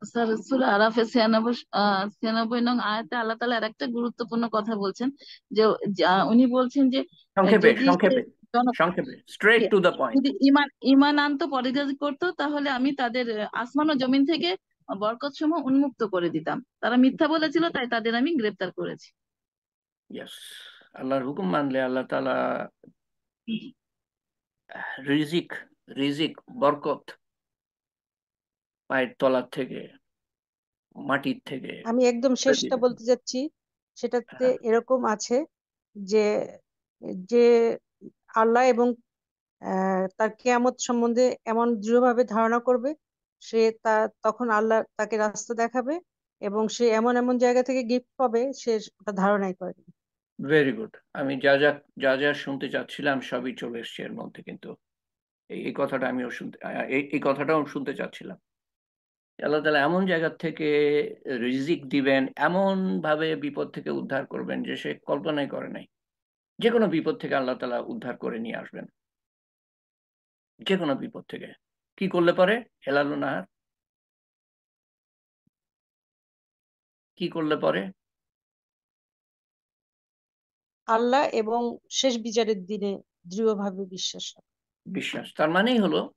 স্যার, সূরা আরাফের 96 নং আয়াতে আল্লাহ তাআলা আরেকটা গুরুত্বপূর্ণ কথা বলছেন যে উনি বলছেন যে সংক্ষেপে যদি সে সংক্ষেপে জন- সংক্ষেপে, স্ট্রেট টু দ্য পয়েন্ট। যদি ইমান আনতো পরহেজ করতো তাহলে আমি তাদের আসমান ও জমিন থেকে বরকত সমূহ উন্মুক্ত করে দিতাম। তারা মিথ্যা বলেছিল, তাই তাদের আমি গ্রেফতার করেছি। ইয়েস, আল্লাহর হুকুম মানলে আল্লাহ তাআলা রিজিক রিজিক বরকত পায়ের তলার থেকে, মাটির থেকে। আমি একদম শেষটা বলতে যাচ্ছি, সেটাতে হ্যাঁ, এরকম আছে যে যে আল্লাহ এবং তার কিয়ামত সম্বন্ধে এমন দৃঢ়ভাবে ধারণা করবে, সে তখন আল্লাহ তাকে রাস্তা দেখাবে এবং সে এমন এমন জায়গা থেকে গিফট পাবে সে ওটা ধারণাই করে। Very good. আমি যা যা যা যা শুনতে চাচ্ছিলাম সবই চলে এসছে এর মধ্যে, কিন্তু এই কথাটা আমিও শুনতে, এই কথাটাও শুনতে চাচ্ছিলাম। আল্লাহ তাআলা এমন জায়গা থেকে রিজিক দিবেন, এমন ভাবে বিপদ থেকে উদ্ধার করবেন যে সে কল্পনাই করে নাই। যে কোনো বিপদ থেকে আল্লাহ তাআলা উদ্ধার করে নিয়ে আসবেন, যে কোনো বিপদ থেকে। কি করলে পারে? হেলালু নাহার কি করলে পরে? আল্লাহ এবং শেষ বিচারের দিনে দৃঢ়ভাবে বিশ্বাস রাখা। বিশ্বাস, তার মানেই হলো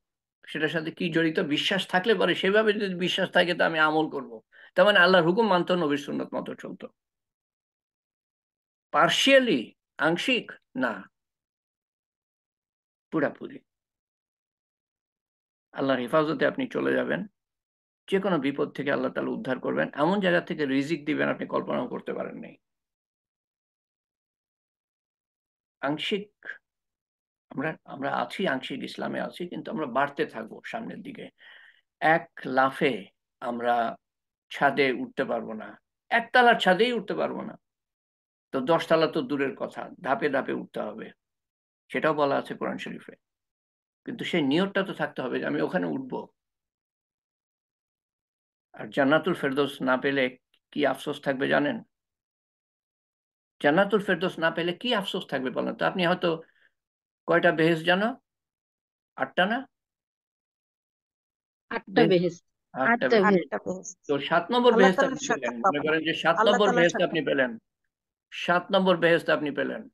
সেটার সাথে কি জড়িত? বিশ্বাস থাকলে পরে, সেভাবে যদি বিশ্বাস থাকে তো আমি আমল করব। তার মানে আল্লাহর হুকুম মানতো, নবীর সুন্নত মতো চলতো। পার্শিয়ালি, আংশিক না, পুরাপুরি আল্লাহর হেফাজতে আপনি চলে যাবেন। যে কোনো বিপদ থেকে আল্লাহ তাআলা উদ্ধার করবেন, এমন জায়গা থেকে রিজিক দিবেন আপনি কল্পনাও করতে পারেন নাই। আংশিক, আমরা আমরা আছি, আংশিক ইসলামে আছি, কিন্তু আমরা বাড়তে থাকবো সামনের দিকে। এক লাফে আমরা ছাদে উঠতে পারবো না, একতলার ছাদেই উঠতে পারবো না, তো 10 তলা তো দূরের কথা, ধাপে ধাপে উঠতে হবে। সেটাও বলা আছে কোরআন শরীফে। কিন্তু সেই নিয়তটা তো থাকতে হবে যে আমি ওখানে উঠবো। আর জান্নাতুল ফেরদৌস না পেলে কি আফসোস থাকবে জানেন? জান্নাতুল ফেরদৌস না পেলে কি আফসোস থাকবে বলেন তো? আপনি হয়তো কয়টা বেহেশত জানো? 8টা না? 8টা বেহেশত, বেহেশত। 8টা 8টা বেহেশত। বেহেশত। 8টা বেহেশত তো 7 নম্বর আল্লাহ বেহেশত তাআলার আপনি পেলেন, সাক্ষাৎ মনে পাবেন। করেন যে 7 আল্লাহ নম্বর তাআলার বেহেশত আপনি সাক্ষাৎ পেলেন, 7 নম্বর বেহেশত আপনি পেলেন,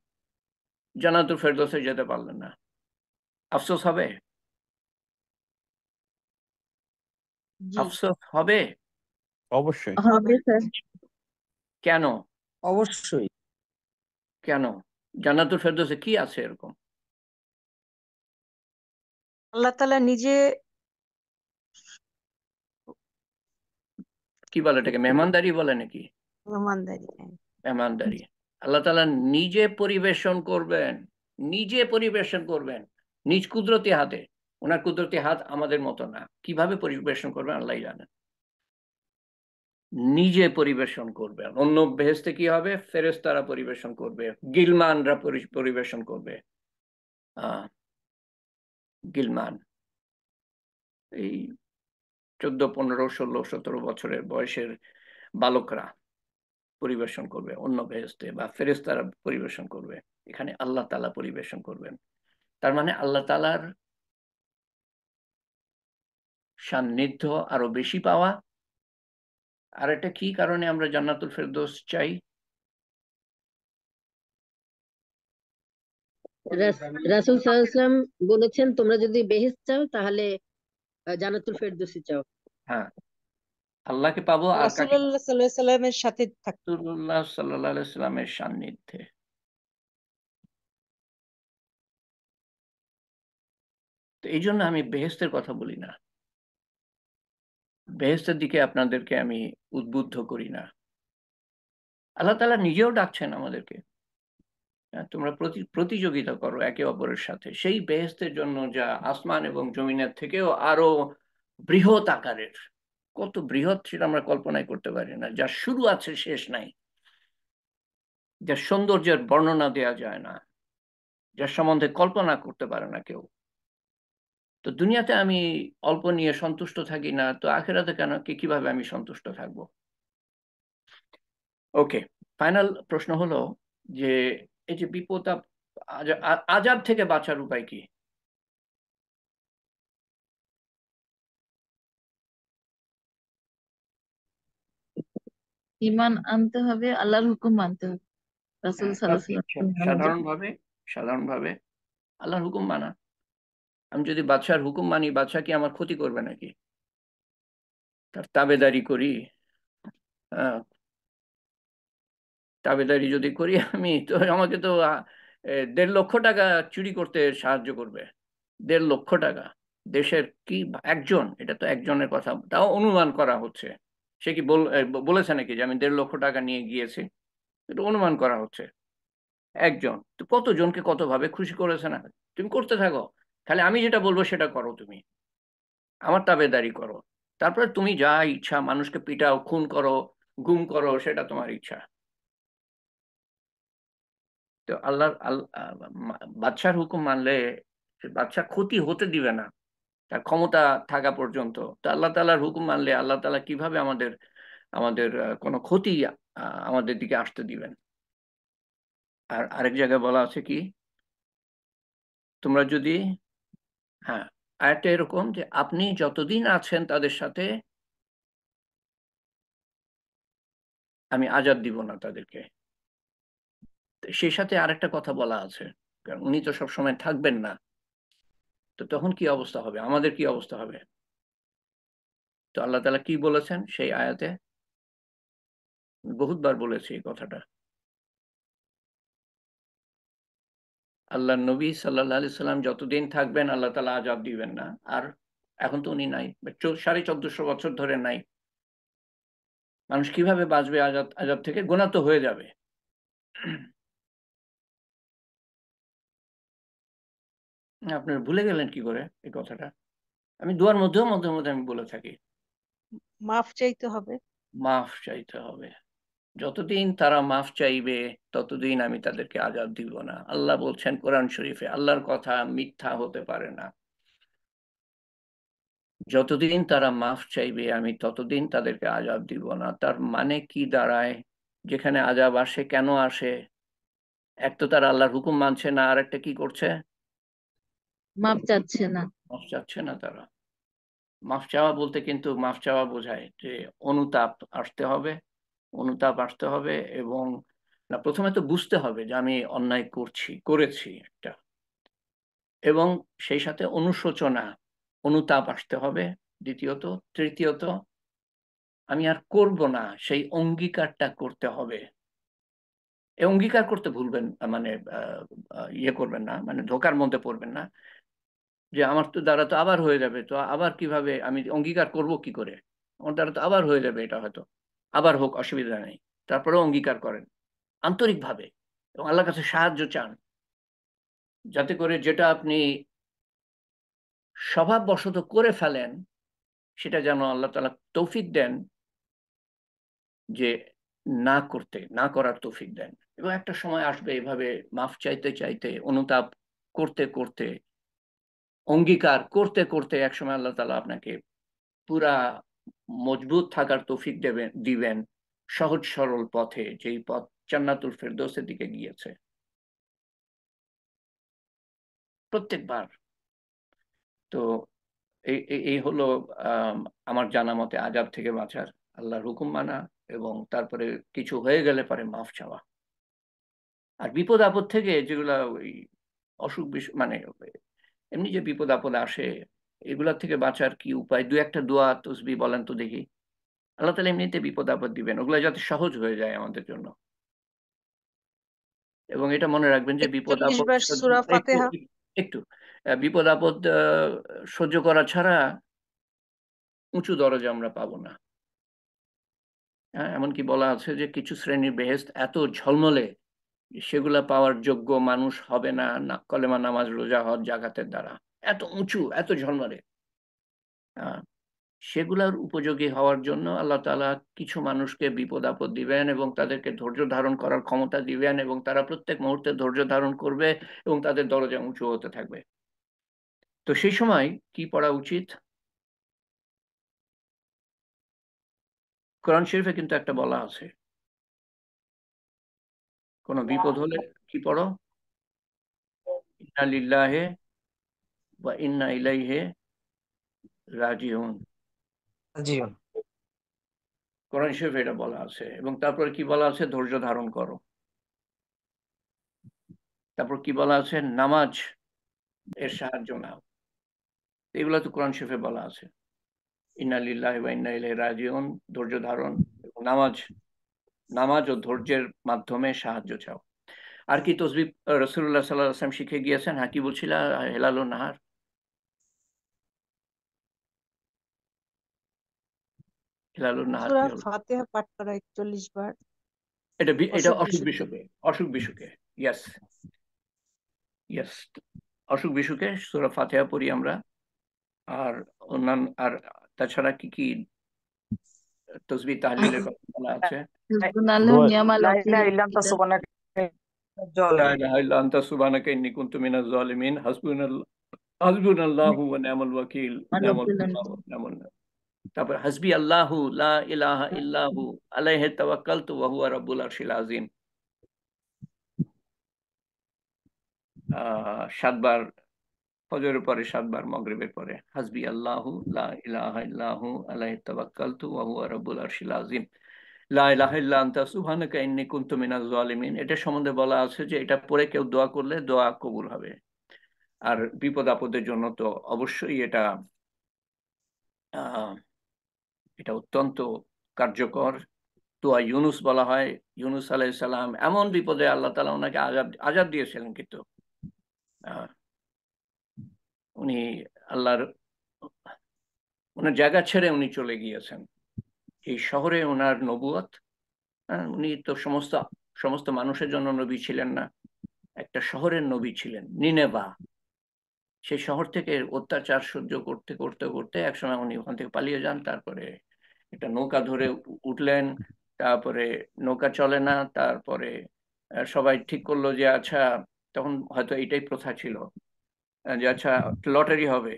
জান্নাতুল ফেরদৌসে যেতে পারলেন না, আফসোস হবে? জি আফসোস হবে? অবশ্যই। হবে স্যার। কেন? অবশ্যই। কেন? জান্নাতুল ফেরদৌসে কি আছে এরকম? আল্লাহ তাআলা নিজে কি বলে এটাকে, মেহমানদারি বলে নাকি? মেহমানদারি, হ্যাঁ। মেহমানদারি। আল্লাহ তাআলা নিজে পরিবেশন করবেন, নিজে পরিবেশন করবেন, নিজ কুদরতি হাতে। ওনার কুদরতি হাত আমাদের মতো না, কিভাবে পরিবেশন করবেন আল্লাহ জানেন। নিজে পরিবেশন করবেন। অন্য বেহেশতে কি হবে? ফেরেশতারা পরিবেশন করবে, গিলমানরা পরিবেশন করবে। আহ গিলমান, এই 14, 15, 16, 17 বছরের বয়সের বালকরা পরিবেশন করবে অন্য বেহেশতে, বা ফেরেশতারা পরিবেশন করবে। এখানে আল্লাহ তাআলা পরিবেশন করবেন। তার মানে আল্লাহ তাআলার সান্নিধ্য আরো বেশি পাওয়া। আর এটা কি কারণে আমরা জান্নাতুল ফেরদৌস চাই? রাসূল সাল্লাল্লাহু আলাইহি ওয়াসাল্লাম বলেছেন, তোমরা যদি বেহেশত চাও তাহলে জান্নাতুল ফেরদৌসে চাও। হ্যাঁ, আল্লাহকে পাবো আর কাকে? রাসূলুল্লাহ সাল্লাল্লাহু আলাইহি সাল্লামের সাথে থাকতে। রাসূলুল্লাহ সাল্লাল্লাহু আলাইহি সাল্লামের সান্নিধ্যে। তো এই জন্য আমি বেহেশতের কথা বলি না, বেহেশতের দিকে আপনাদেরকে আমি উদ্বুদ্ধ করি না। আল্লাহ তাআলা নিজেও ডাকছেন আমাদেরকে, তোমরা প্রতিযোগিতা করো একে অপরের সাথে সেই বেহেশতের জন্য যা আসমান এবং জমিনের থেকেও আরো বৃহৎ আকারের। কত বৃহৎ সেটা আমরা কল্পনাই করতে পারি না, যার শুরু আছে শেষ নাই, যার সৌন্দর্যের বর্ণনা দেয়া যায় না, যার সম্বন্ধে কল্পনা করতে পারে না কেউ। তো দুনিয়াতে আমি অল্প নিয়ে সন্তুষ্ট থাকি না, তো আখেরাতে কেন কিভাবে আমি সন্তুষ্ট থাকবো? ওকে, ফাইনাল প্রশ্ন হলো যে এই যে বিপদ আযাব থেকে বাঁচার উপায় কি? ঈমান আনতে হবে, আল্লাহর হুকুম মানতে হবে, রাসূল সাল্লাল্লাহু আলাইহি ওয়াসাল্লাম। সাধারণভাবে আল্লাহর হুকুম মানা। আমি যদি বাদশার হুকুম মানি, বাদশা কি আমার ক্ষতি করবে নাকি? তার তাবেদারি করি, তাবেদারি যদি করি আমি, তো আমাকে তো 1.5 লক্ষ টাকা চুরি করতে সাহায্য করবে। 1.5 লক্ষ টাকা দেশের কি একজন, এটা তো একজনের কথা, তাও অনুমান করা হচ্ছে। সে কি বলেছে নাকি যে আমি 1.5 লক্ষ টাকা নিয়ে গিয়েছি? এটা অনুমান করা হচ্ছে। একজন তো কতজনকে কতভাবে খুশি করেছে না? তুমি করতে থাকো, খালি আমি যেটা বলবো সেটা করো, তুমি আমার তাবেদারি করো। তারপরে তুমি যা ইচ্ছা মানুষকে পিটাও, খুন করো, গুম করো, সেটা তোমার ইচ্ছা। তো বাদশার হুকুম মানলে বাদশা ক্ষতি হতে দিবে না তার ক্ষমতা থাকা পর্যন্ত। তো আল্লাহ তাআলার হুকুম মানলে আল্লাহ তাআলা কিভাবে আমাদের আমাদের কোনো ক্ষতি আমাদের দিকে আসতে দিবেন? আর আরেক জায়গায় বলা আছে কি, তোমরা যদি, হ্যাঁ, আরেকটা এরকম যে আপনি যতদিন আছেন তাদের সাথে আমি আজাদ দিব না তাদেরকে। সেই সাথে আরেকটা কথা বলা আছে, কারণ উনি তো সবসময় থাকবেন না, তো তখন কি অবস্থা হবে, আমাদের কি অবস্থা হবে? তো আল্লাহ তাআলা কি বলেছেন সেই আয়াতে? বহুতবার বলেছি এই কথাটা। আল্লাহ নবী সাল্লাল্লাহু আলাইহি সাল্লাম যতদিন থাকবেন আল্লাহ তাআলা আযাব দিবেন না। আর এখন তো উনি নাই, 1450 বছর ধরে নাই। মানুষ কিভাবে বাঁচবে আযাব থেকে? গোনা তো হয়ে যাবে। আপনারা ভুলে গেলেন কি করে এই কথাটা? আমি দুয়ার মধ্যেও মধ্যে মধ্যে আমি বলে থাকি, মাফ চাইতে হবে। মাফ চাইতে হবে। যতদিন তারা মাফ চাইবে ততদিন আমি তাদেরকে আযাব দিব না। আল্লাহ বলছেন কোরআন শরীফে, আল্লাহর কথা মিথ্যা হতে পারে না। যতদিন তারা মাফ চাইবে আমি ততদিন তাদেরকে আযাব দিব না। তার মানে কি দাঁড়ায়? যেখানে আযাব আসে কেন আসে? এক তো তারা আল্লাহর হুকুম মানছে না, আর একটা কি করছে? মাপ চাচ্ছে না। মাফ চাচ্ছে না তারা। মাফ চাওয়া বলতে কিন্তু মাফ চাওয়া বোঝায় যে অনুতাপ আসতে হবে, অনুতাপ আসতে হবে। এবং না, প্রথমে তো বুঝতে হবে যে আমি অন্যায় করেছি একটা, এবং সেই সাথে অনুশোচনা, অনুতাপ আসতে হবে দ্বিতীয়ত। তৃতীয়ত আমি আর করব না সেই অঙ্গীকারটা করতে হবে। এই অঙ্গীকার করতে ভুলবেন, মানে ইয়ে করবেন না, মানে ধোকার মধ্যে পড়বেন না যে আমার তো দ্বারা তো আবার হয়ে যাবে, তো আবার কিভাবে আমি অঙ্গীকার করব কি করে, আমার দ্বারা তো আবার হয়ে যাবে, এটা হয়তো আবার হোক, অসুবিধা নেই। তারপরেও অঙ্গীকার করেন আন্তরিকভাবে এবং আল্লাহর কাছে সাহায্য চান, যাতে করে যেটা আপনি স্বভাববশত করে ফেলেন সেটা যেন আল্লাহ তাআলা তৌফিক দেন যে না করার তৌফিক দেন। এবং একটা সময় আসবে এভাবে মাফ চাইতে চাইতে, অনুতাপ করতে করতে, অঙ্গীকার করতে করতে একসময় আল্লাহ তাআলা আপনাকে পুরা মজবুত থাকার তৌফিক দিবেন সহজ সরল পথে, যেই পথ জান্নাতুল ফেরদৌসের দিকে গিয়েছে প্রত্যেকবার। তো এই হলো আমার জানা মতে আযাব থেকে বাঁচার, আল্লাহর হুকুম মানা, এবং তারপরে কিছু হয়ে গেলে পরে মাফ চাওয়া। আর বিপদ আপদ থেকে যেগুলা ওই অসুখ বিসুখ মানে এমনি যে বিপদ আপদ আসে, এগুলা থেকে বাঁচার কি উপায়? দু একটা দোয়া তসবি বলেন তো দেখি। আল্লাহ তালা এমনিতে বিপদ আপদ দিবেন, ওগুলা যাতে সহজ হয়ে যায় আমাদের জন্য। এবং এটা মনে রাখবেন যে বিপদ 41 আপদ বার সূরা একটু ফাতিহা। একটু বিপদ আপদ সহ্য করা ছাড়া উঁচু দরজা আমরা পাবো না। হ্যাঁ, এমনকি বলা আছে যে কিছু শ্রেণীর বেহেশত এত ঝলমলে, সেগুলা পাওয়ার যোগ্য মানুষ হবে না কলেমা, নামাজ, রোজা, হজ, জাকাতের দ্বারা। এত উঁচু, এত ঝলমলে। সেগুলার উপযোগী হওয়ার জন্য আল্লাহ তাআলা কিছু মানুষকে বিপদ আপদ দিবেন এবং তাদেরকে ধৈর্য ধারণ করার ক্ষমতা দিবেন, এবং তারা প্রত্যেক মুহূর্তে ধৈর্য ধারণ করবে এবং তাদের দরজা উঁচু হতে থাকবে। তো সেই সময় কি পড়া উচিত? কোরআন শরীফে কিন্তু একটা বলা আছে, কোনো বিপদ হলে কি পড়ো? ইন্না লিল্লাহি ওয়া ইন্না ইলাইহি রাজিউন। জি। কোরআন শরীফে এটা বলা আছে, এবং তারপরে কি বলা আছে? ধৈর্য ধারণ করো। তারপর কি বলা আছে? নামাজ এর সাহায্য নাও। এগুলো তো কোরআন শরীফে বলা আছে, ইন্না লিল্লাহি ওয়া ইন্না ইলাইহি রাজিউন, ধৈর্য ধারণ এবং নামাজ ও ধৈর্যের মাধ্যমে সাহায্য চাও। আর কি তসবিহ রাসূলুল্লাহ সাল্লাল্লাহু আলাইহি ওয়াসাল্লাম শিখে গিয়েছেন? হ্যাঁ, কি বলছিল হেলাল ও নাহার? হেলাল ও নাহার সূরা কি হলো? ফাতিহা পাঠ করা 41 বার এটা অসুখ অসুখ বিসুখ। বিসুখে। ইয়েস, ইয়েস, অসুখ বিসুখে সূরা ফাতিহা পড়ি আমরা। আর অন্যান্য, আর তাছাড়া কি কি তসবিহ তাহলিলের কথা বলা আছে? হাসবুনাল্লাহ দোয়া নিয়ামাল লা ওয়াকিল। ইলাহা ইল্লা আনতা সুবহানাকা লা ইলাহা ইল্লা আনতা সুবহানাকা ইন্নী কুনতু মিনাজ জালিমিন। হাসবুনাল্লাহু ওয়া নি'মাল ওয়াকিল, নি'মাল মাওলা ওয়া নি'মাল নাসির। তারপর হাসবি আল্লাহু লা ইলাহা ইল্লাহু আলাইহি তাওয়াক্কালতু ওয়া হুয়া রাব্বুল আরশিল আযীম। 7 বার ফজরের পরে, 7 বার মাগরিবের পরে। হাসবি আল্লাহু লা ইলাহা ইল্লাহু আলাইহি তাওয়াক্কালতু ওয়া হুয়া রাব্বুল আরশিল আযীম। লা ইলাহা ইল্লা আনতা সুবহানাকা ইন্নী কুনতু মিনাজ জালিমিন। এটা সম্বন্ধে বলা আছে যে এটা পড়ে কেউ দোয়া করলে দোয়া কবুল হবে। আর বিপদ আপদের জন্য তো অবশ্যই আহ, এটা অত্যন্ত কার্যকর। দোয়া ইউনুস বলা হয়। ইউনুস আলাইহিস সালাম এমন বিপদে আল্লাহ তাআলা ওনাকে আযাব দিয়েছিলেন, কিন্তু আহ, উনি আল্লাহর ওনার জায়গা ছেড়ে উনি চলে গিয়েছেন। এই শহরে ওনার নবুয়ত, উনি তো সমস্ত সমস্ত মানুষের জন্য নবী ছিলেন না, একটা শহরের নবী ছিলেন, নিনেভা। সেই শহর থেকে অত্যাচার সহ্য করতে করতে করতে একসময় উনি ওখান থেকে পালিয়ে যান। তারপরে একটা নৌকা ধরে উঠলেন। তারপরে নৌকা চলে না। তারপরে সবাই ঠিক করলো যে আচ্ছা, তখন হয়তো এটাই প্রথা ছিল, যে আচ্ছা লটারি হবে,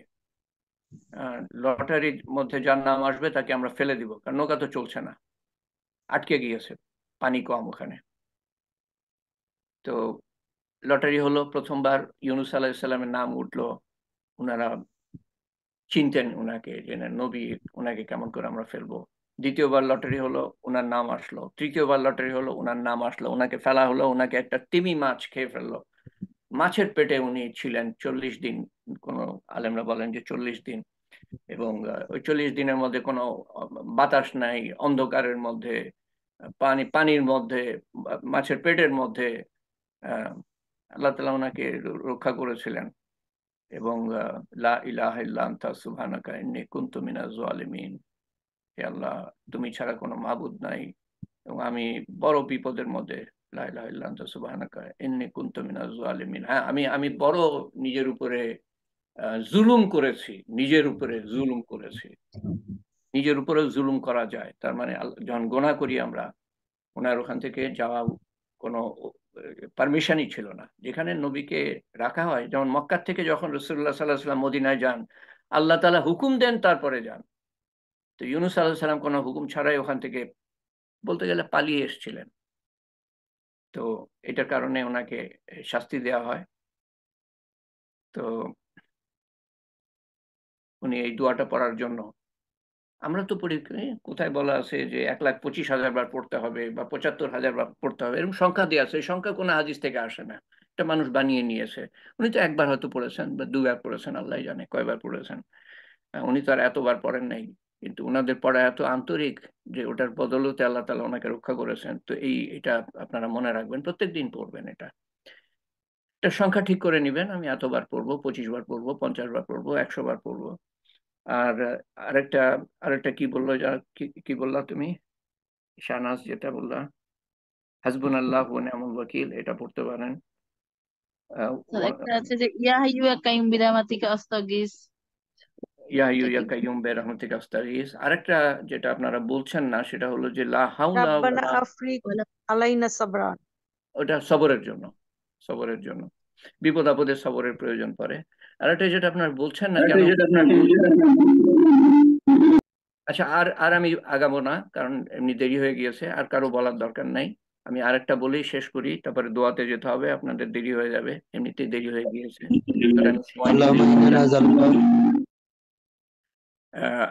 লটারির মধ্যে যার নাম আসবে তাকে আমরা ফেলে দিব, কারণ নৌকা তো চলছে না, আটকে গিয়েছে, পানি কম ওখানে। তো লটারি হলো, প্রথমবার ইউনুস আলাইহিস সালামের নাম উঠলো। ওনারা চিনতেন ওনাকে, যে না নবী, ওনাকে কেমন করে আমরা ফেলবো। দ্বিতীয়বার লটারি হলো, ওনার নাম আসলো। তৃতীয়বার লটারি হলো, ওনার নাম আসলো। ওনাকে ফেলা হলো, ওনাকে একটা তিমি মাছ খেয়ে ফেললো। মাছের পেটে উনি ছিলেন 40 দিন। কোনো আলেমরা বলেন যে 40 দিন। এবং ওই 40 দিনের মধ্যে কোনো বাতাস নাই, অন্ধকারের মধ্যে, পানির মধ্যে, মাছের পেটের মধ্যে আহ আল্লাহ তাআলা ওনাকে রক্ষা করেছিলেন। এবং লা ইলাহা ইল্লা আনতা সুবহানাকা ইন্নী কুনতু মিনাজ জালিমিন। হে আল্লাহ, তুমি ছাড়া কোনো মাবুদ নাই এবং আমি বড় বিপদের মধ্যে। লা ইলাহা ইল্লা আনতা সুবহানাকা ইন্নী কুনতু মিনাজ জালিমিন। হ্যাঁ, আমি বড় নিজের উপরে জুলুম করেছি, নিজের উপরে জুলুম করেছি। নিজের উপরে জুলুম করা যায়, তার মানে যখন গোনা করি আমরা, ওনার ওখান থেকে যাওয়া কোনো পারমিশনই ছিল না। যেখানে নবীকে রাখা হয়, যেমন মক্কার থেকে যখন রাসূলুল্লাহ সাল্লাল্লাহু আলাইহি ওয়াসাল্লাম মদিনায় যান, আল্লাহ তাআলা হুকুম দেন তারপরে যান। তো ইউনুস আলাইহিস সালাম কোনো হুকুম ছাড়াই ওখান থেকে বলতে গেলে পালিয়ে এসেছিলেন। তো এটার কারণে ওনাকে শাস্তি দেওয়া হয়। তো উনি এই দোয়াটা পড়ার জন্য। আমরা তো পড়ি, কোথায় বলা আছে যে 1,25,000 বার পড়তে হবে বা 75,000 বার পড়তে হবে, এরকম সংখ্যা দিয়ে আছে। এই সংখ্যা কোনো হাদিস থেকে আসে না, এটা মানুষ বানিয়ে নিয়েছে। উনি তো একবার হয়তো পড়েছেন বা দুবার পড়েছেন, আল্লাহ জানে কয়বার পড়েছেন। উনি তো আর এতবার পড়েন নাই, কিন্তু ওনাদের পড়া এত আন্তরিক যে ওটার বদলতে আল্লাহ তাআলা ওনাকে রক্ষা করেছেন। তো এটা আপনারা মনে রাখবেন, প্রত্যেকদিন পড়বেন। এটা সংখ্যা ঠিক করে নিবেন, আমি এতবার পড়বো, 25 বার পড়বো, 50 বার পড়বো, 100 বার পড়বো। আর আরেকটা আরেকটা কি বললো, কি বললা তুমি শাহনাজ, যেটা বললা হাসবুনাল্লাহ ওয়া নি'মাল ওয়াকিল, এটা পড়তে পারেন। স্যার একটা আছে যে ইয়া হাইয়্যু ইয়া কাইয়্যুম বিরাহমাতিকা আস্তাগীস। ইয়া হাইয়্যু এটা ইয়া কি? কাইয়্যুম বিরহমাতিকা আস্তাগীস। আরেকটা যেটা আপনারা বলছেন না, সেটা হলো যে লা হাওলা রাব্বানা ওয়ালা, আফরিক আলাইনা সাবরান। ওটা সবরের জন্য, সবরের জন্য, বিপদ আপদে সবরের প্রয়োজন পড়ে। আর এটা যেটা আপনারা বলছেন না কেন, আচ্ছা আর আর আমি আগাবো না, কারণ এমনি দেরি হয়ে গিয়েছে, আর কারো বলার দরকার নাই। আমি আরেকটা বলেই শেষ করি, তারপরে দোয়াতে যেতে হবে, আপনাদের দেরি হয়ে যাবে, এমনিতেই দেরি হয়ে গিয়েছে। তাহলে আমি সময় নিতে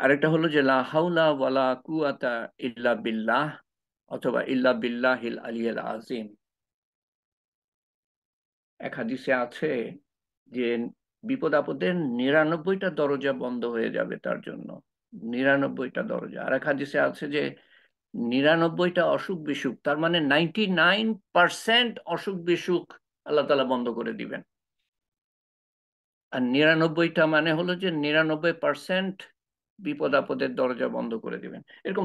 আরেকটা হলো যে লা হাওলা ওয়ালা কুওয়াতা ইল্লা বিল্লাহ, অথবা ইল্লা বিল্লাহিল আলিয়্যিল আযীম। এক হাদিসে আছে যে বিপদ আপদের 99টা দরজা বন্ধ হয়ে যাবে তার জন্য, 99টা দরজা। আর এক হাদিসে আছে যে 99টা অসুখ বিসুখ, তার মানে 99% অসুখ বিসুখ আল্লাহ তাআলা বন্ধ করে দিবেন। আর 99টা মানে হলো যে 99% বিপদ আপদের দরজা বন্ধ করে দিবেন। এরকম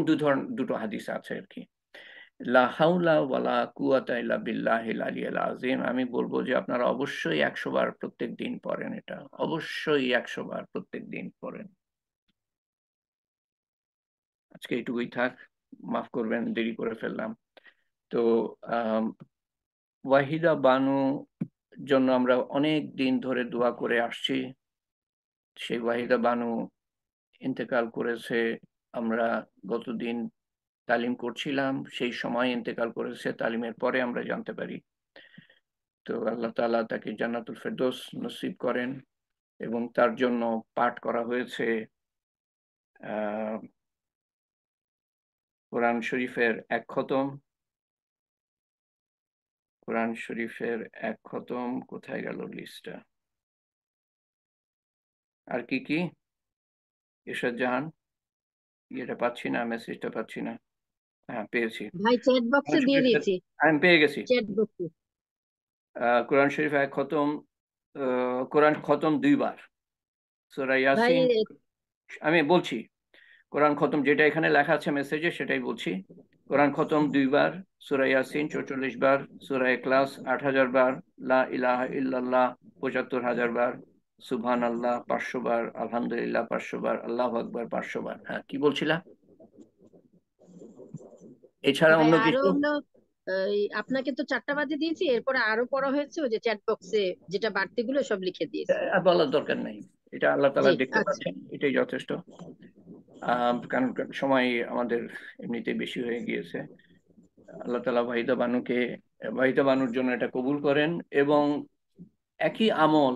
দুটো হাদিস আছে আর কি। লা হাওলা ওয়ালা কুওয়াতা ইল্লা বিল্লাহিল আলিয়্যিল আযীম। আমি বলবো যে আপনারা অবশ্যই 100 বার প্রত্যেক দিন পড়েন, এটা অবশ্যই 100 বার প্রত্যেক দিন পড়েন। আজকে এইটুকুই থাক, মাফ করবেন দেরি করে ফেললাম। তো ওয়াহিদা বানু জন্য আমরা অনেক দিন ধরে দোয়া করে আসছি। সেই ওয়াহিদা বানু ইন্তেকাল করেছে, আমরা গতদিন তালিম করছিলাম, সেই সময় ইন্তেকাল করেছে, তালিমের পরে আমরা জানতে পারি। তো আল্লাহ তাআলা তাকে জান্নাতুল ফেরদৌস নসিব করেন, এবং তার জন্য পাঠ করা হয়েছে কোরআন শরীফের 1 খতম। কোরআন শরীফের 1 খতম, কোথায় গেল লিস্টটা? আর কি কি ইরশাদ জাহান, এটা পাচ্ছি না, মেসেজটা পাচ্ছি না। হ্যাঁ পেয়েছি, ভাই চ্যাট বক্সে দিয়ে দিয়েছি, আমি পেয়ে গেছি। চ্যাট বক্সে। কোরআন শরীফ 1 খতম, কোরআন খতম 2 বার, সূরা ভাই ইয়াসিন। আমি বলছি কোরআন খতম যেটা এখানে লেখা আছে মেসেজে, সেটাই বলছি। কোরআন খতম 2 বার, সূরা ইয়াসিন 44 বার, সূরা ইখলাস 8,000 বার, লা ইলাহা ইল্লাল্লাহ 75,000 বার, সুবহানাল্লাহ 500 বার, আলহামদুলিল্লাহ 500 বার, আল্লাহু আকবার 500 বার। হ্যাঁ কি বলছিলা? এছাড়া ভাই অন্য আরো কিছু? হলো আপনাকে তো 4টা বাজে দিয়েছি, এরপরে আরো পড়া হয়েছে, ওই যে চ্যাট বক্সে যেটা বাড়তি গুলো সব লিখে দিয়েছি। বলার দরকার নেই, এটা আল্লাহ জি তাআলা দেখতে আচ্ছা। পাচ্ছেন, এটাই যথেষ্ট। কারণ সময় আমাদের এমনিতেই বেশি হয়ে গিয়েছে। আল্লাহ তাআলা ওয়াহিদা বানুর জন্য এটা কবুল করেন, এবং একই আমল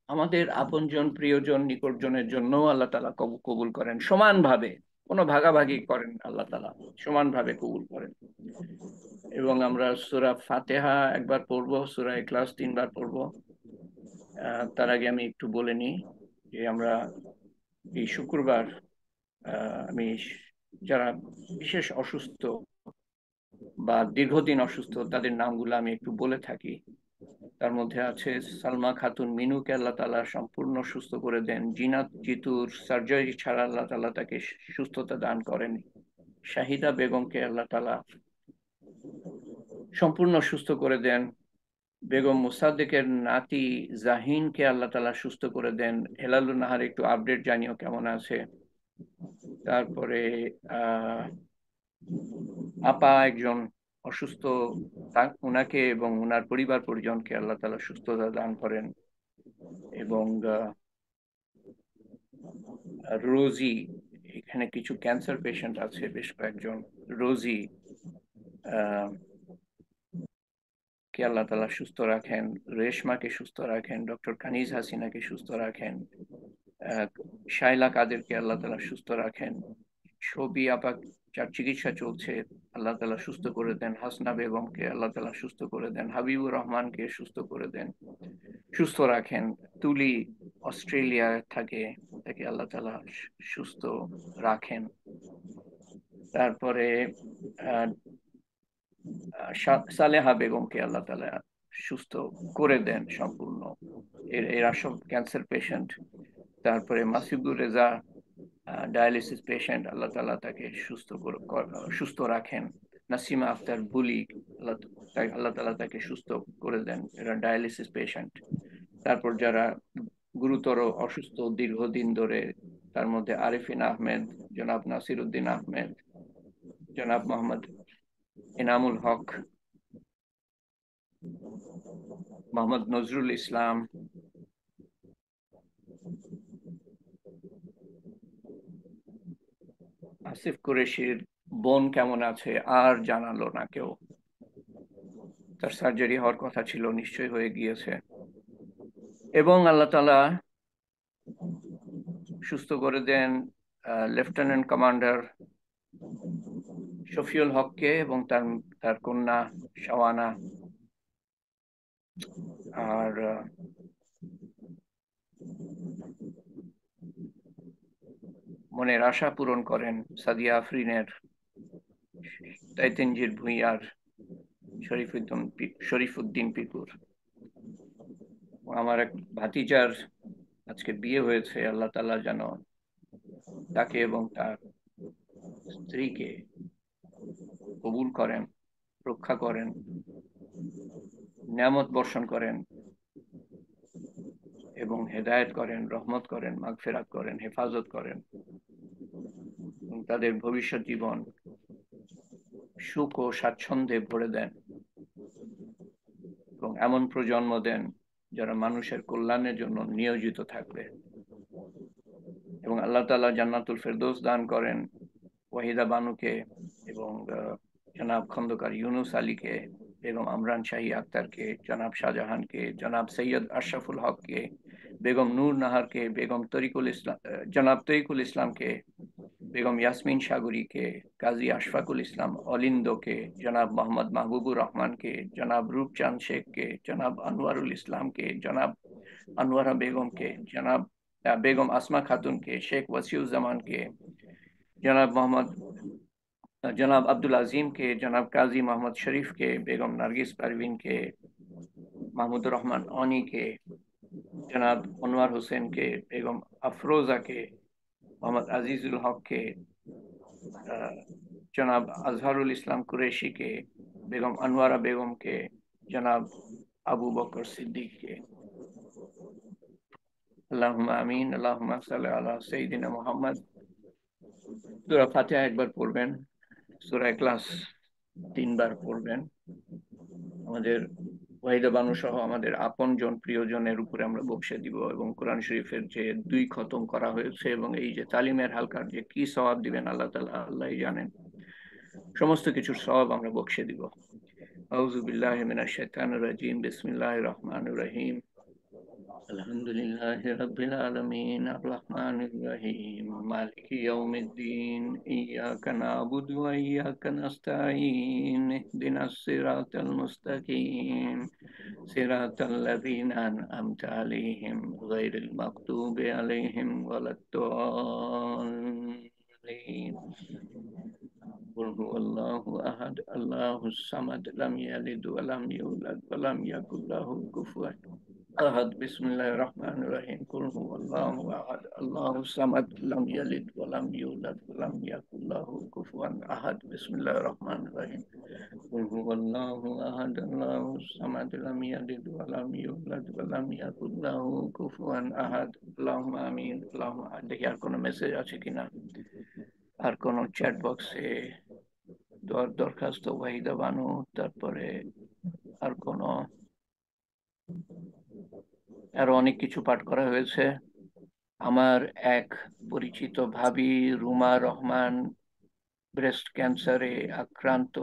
আমাদের আপনজন, প্রিয়জন, নিকটজনের জন্য আল্লাহ তাআলা কবুল করেন সমানভাবে, কোনো ভাগাভাগি করেন, আল্লাহ তাআলা সমানভাবে কবুল করেন। এবং আমরা সূরা ফাতিহা 1 বার পড়বো, সূরা ইখলাস 3 বার পড়বো। তার আগে আমি একটু বলে নিই যে আমরা এই শুক্রবার, আমি যারা বিশেষ অসুস্থ বা দীর্ঘদিন অসুস্থ তাদের নামগুলো আমি একটু বলে থাকি। তার মধ্যে আছে সালমা খাতুন মিনুকে আল্লাহ তাআলা সম্পূর্ণ সুস্থ করে দেন, জিনাত জিতুর সার্জারি ছাড়া আল্লাহ তাআলা তাকে সুস্থতা দান করেন, শাহিদা বেগমকে আল্লাহ তাআলা সম্পূর্ণ সুস্থ করে দেন, বেগম মুসাদ্দেকের নাতি জাহিনকে আল্লাহ তাআলা সুস্থ করে দেন। হেলালুন নাহার একটু আপডেট জানিও কেমন আছে। তারপরে আপা একজন অসুস্থ, ওনাকে এবং ওনার পরিবার পরিজনকে আল্লাহ তাআলা সুস্থতা দান করেন। এবং রোজি, এখানে কিছু ক্যান্সার পেশেন্ট আছে বেশ কয়েকজন, রোজি কে আল্লাহ তাআলা সুস্থ রাখেন, রেশমাকে সুস্থ রাখেন, ডক্টর কানিজ হাসিনাকে সুস্থ রাখেন, শাইলা কাদেরকে আল্লাহ তাআলা সুস্থ রাখেন। ছবি আপা যার চিকিৎসা চলছে আল্লাহ তাআলা সুস্থ করে দেন। হাসনা বেগমকে আল্লাহ তাআলা সুস্থ করে দেন। হাবিবুর রহমানকে সুস্থ করে দেন, সুস্থ রাখেন। তুলি অস্ট্রেলিয়ায় থাকে, তাকে আল্লাহ তাআলা সুস্থ রাখেন। তারপরে সালেহা বেগমকে আল্লাহ তাআলা সুস্থ করে দেন সম্পূর্ণ। এরা সব ক্যান্সার পেশেন্ট। তারপরে মাসিদুর রেজা ডায়ালিসিস পেশেন্ট, আল্লাহ তাআলা তাকে সুস্থ রাখেন। নাসিমা আক্তার বুলি, আল্লাহ তাআলা তাকে সুস্থ করে দেন, এরা ডায়ালিসিস পেশেন্ট। তারপর যারা গুরুতর অসুস্থ দীর্ঘদিন ধরে, তার মধ্যে আরিফিন আহমেদ, জনাব নাসির উদ্দিন আহমেদ, জনাব মোহাম্মদ এনামুল হক, মোহাম্মদ নজরুল ইসলাম, আসিফ কুরেশির বোন কেমন আছে আর জানালো না কেউ। তার সার্জারি হওয়ার কথা ছিল, নিশ্চয়ই হয়ে গিয়েছে। এবং আল্লাহ তাআলা সুস্থ করে দেন লেফটেন্যান্ট কমান্ডার শফিউল হককে এবং তার কন্যা শাওয়ানা। আর মনের আশা পূরণ করেন সাদিয়া আফরিনের, তাইতেনজির ভুঁইয়ার, শরীফুদ্দিন পিকুর। আমার এক ভাতিজার আজকে বিয়ে হয়েছে, আল্লাহ তাআলা যেন তাকে এবং তার স্ত্রীকে কবুল করেন, রক্ষা করেন, নিয়ামত বর্ষণ করেন এবং হেদায়েত করেন, রহমত করেন, মাগফিরাত করেন, হেফাজত করেন। তাদের ভবিষ্যৎ জীবন সুখ ও স্বাচ্ছন্দ্যে ভরে দেন এবং এমন প্রজন্ম দেন যারা মানুষের কল্যাণের জন্য নিয়োজিত থাকবে। এবং আল্লাহ তাআলা জান্নাতুল ফেরদৌস দান করেন ওয়াহিদা বানুকে এবং জনাব খন্দকার ইউনুস আলীকে, বেগম আমরান শাহী আক্তারকে, জনাব শাহজাহানকে, জনাব সৈয়দ আশরাফুল হককে, বেগম নূর নাহারকে, বেগম জনাব তরিকুল ইসলামকে, বেগম ইয়াসমিন সাগরীকে, কাজী আশফাকুল ইসলাম অলিন্দকে, জনাব মোহাম্মদ মাহবুবুর রহমানকে, জনাব রূপচাঁদ শেখকে, জনাব আনোয়ারুল ইসলামকে, জনাব আনোয়ারা বেগমকে, বেগম আসমা খাতুনকে, শেখ ওয়াসিউজ্জামানকে, জনাব আব্দুল আজিমকে, জনাব কাজী মোহাম্মদ শরীফকে, বেগম নার্গিস পারভিনকে, মাহমুদুর রহমান অনিকে, জনাব আনোয়ার হোসেনকে, বেগম আফরোজাকে, মোহাম্মদ আজিজুল হককে, জনাব আজহারুল ইসলাম কুরেশিকে, বেগম আনোয়ারা বেগমকে, জনাব আবু বকর সিদ্দিককে। আল্লাহুম্মা আমিন। আল্লাহুম্মা সাল্লি আলা সাইয়্যিদিনা মুহাম্মদ। সূরা ফাতিহা একবার পড়বেন, সূরা ইখলাস 3 বার পড়বেন। আমাদের ওয়াহিদা বানু সহ আমাদের আপনজন প্রিয়জনের উপরে আমরা বকশে দিব এবং কোরআন শরীফের যে 2 খতম করা হয়েছে এবং এই যে তালিমের হালকার যে কি সওয়াব দিবেন আল্লাহ তাআলা আল্লাহই জানেন, সমস্ত কিছুর সওয়াব আমরা বকশে দিব। আউযু বিল্লাহি মিনাশ শাইতানির রাজীম। বিসমিল্লাহির রহমানির রহিম। আলহামদুলিল্লাহি রাব্বিল আলামিন আর রহমানির রহিম মালিকি ইয়াউমিদ্দিন ইয়্যাকা না'বুদু ওয়া ইয়্যাকা নাস্তাঈন ইহদিনাস সিরাতাল মুস্তাকিম সিরাতাল লাযীনা আন'আমতা আলাইহিম গায়রিল মাগদুবি আলাইহিম ওয়ালাদ-দাল্লিন। قل هو الله أحد الله الصمد لم يلد ولم يولد ولم يكن له كفوا أحد. بسم الله الرحمن الرحيم. قل هو الله أحد الله الصمد لم يلد ولم يولد ولم يكن له كفوا أحد. بسم الله الرحمن الرحيم. قل هو الله أحد الله الصمد لم يلد ولم يولد ولم يكن له كفوا أحد. اللهم آمين. اللهم দেখি আর কোনো মেসেজ আছে কিনা, আর কোনো চ্যাট বক্সে দরখাস্ত ওয়াহিদা বানু, তারপরে আর কোনো আরো অনেক কিছু পাঠ করা হয়েছে। আমার এক পরিচিত ভাবি রুমা রহমান ব্রেস্ট ক্যান্সারে আক্রান্ত।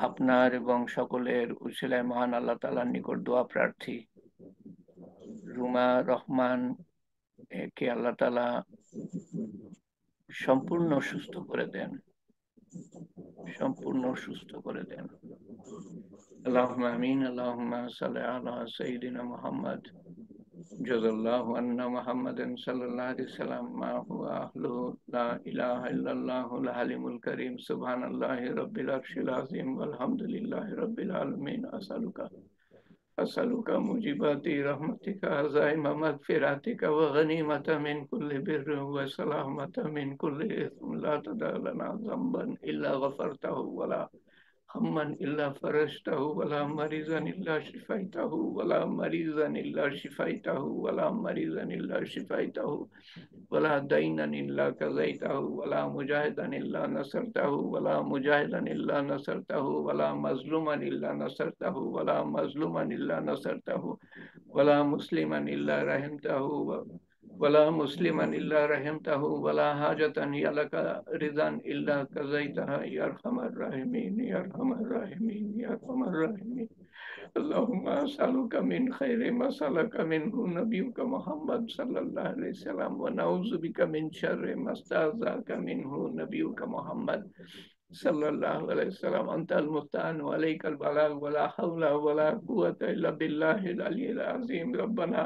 আপনার এবং সকলের উসিলায় মহান আল্লাহ তাআলার নিকট দোয়া প্রার্থী। রুমা রহমান একে আল্লাহ তাআলা সম্পূর্ণ সুস্থ করে দেন, সম্পূর্ণ সুস্থ করে দেন। আল্লাহুম্মা আমিন। আল্লাহুম্মা সাল্লি আলা সাইয়্যিদিনা মুহাম্মদ জাযাল্লাহু আন্না মুহাম্মাদান সাল্লাল্লাহু আলাইহি ওয়াসাল্লাম মা হুয়া আহলুহু লা ইলাহা ইল্লাল্লাহুল হালিমুল কারীম সুবহানাল্লাহি রাব্বিল আরশিল আযীম ওয়ালহামদুলিল্লাহি রাব্বিল আলামিন। أسألك موجبات رحمتك عزائم مغفرتك وغنيمة من كل بر وسلامة من كل إثم لا تدع لنا ذنبا إلا غفرته ولا هما إلا فرجته ولا مريضا إلا شفيته ولا مريضا إلا شفيته ولا مريضا إلا شفيته ولا دينا إلا قضيته ولا مجاهدا إلا نصرته ولا مجاهدا إلا نصرته ولا مظلوما إلا نصرته ولا مظلوما إلا نصرته ولا مسلما إلا رحمته ولا مسلما إلا رحمته ولا حاجة هي لك رضا إلا قضيتها يا أرحم الراحمين يا أرحم الراحمين يا أرحم الراحمين. اللهم أسألك من خير ما سألك منه نبيك محمد صلى الله عليه وسلم ونعوذ بك من شر ما استعاذك منه نبيك محمد صلى الله عليه وسلم. أنت المستعان وعليك البلاغ ولا حول ولا قوة إلا بالله العلي العظيم. ربنا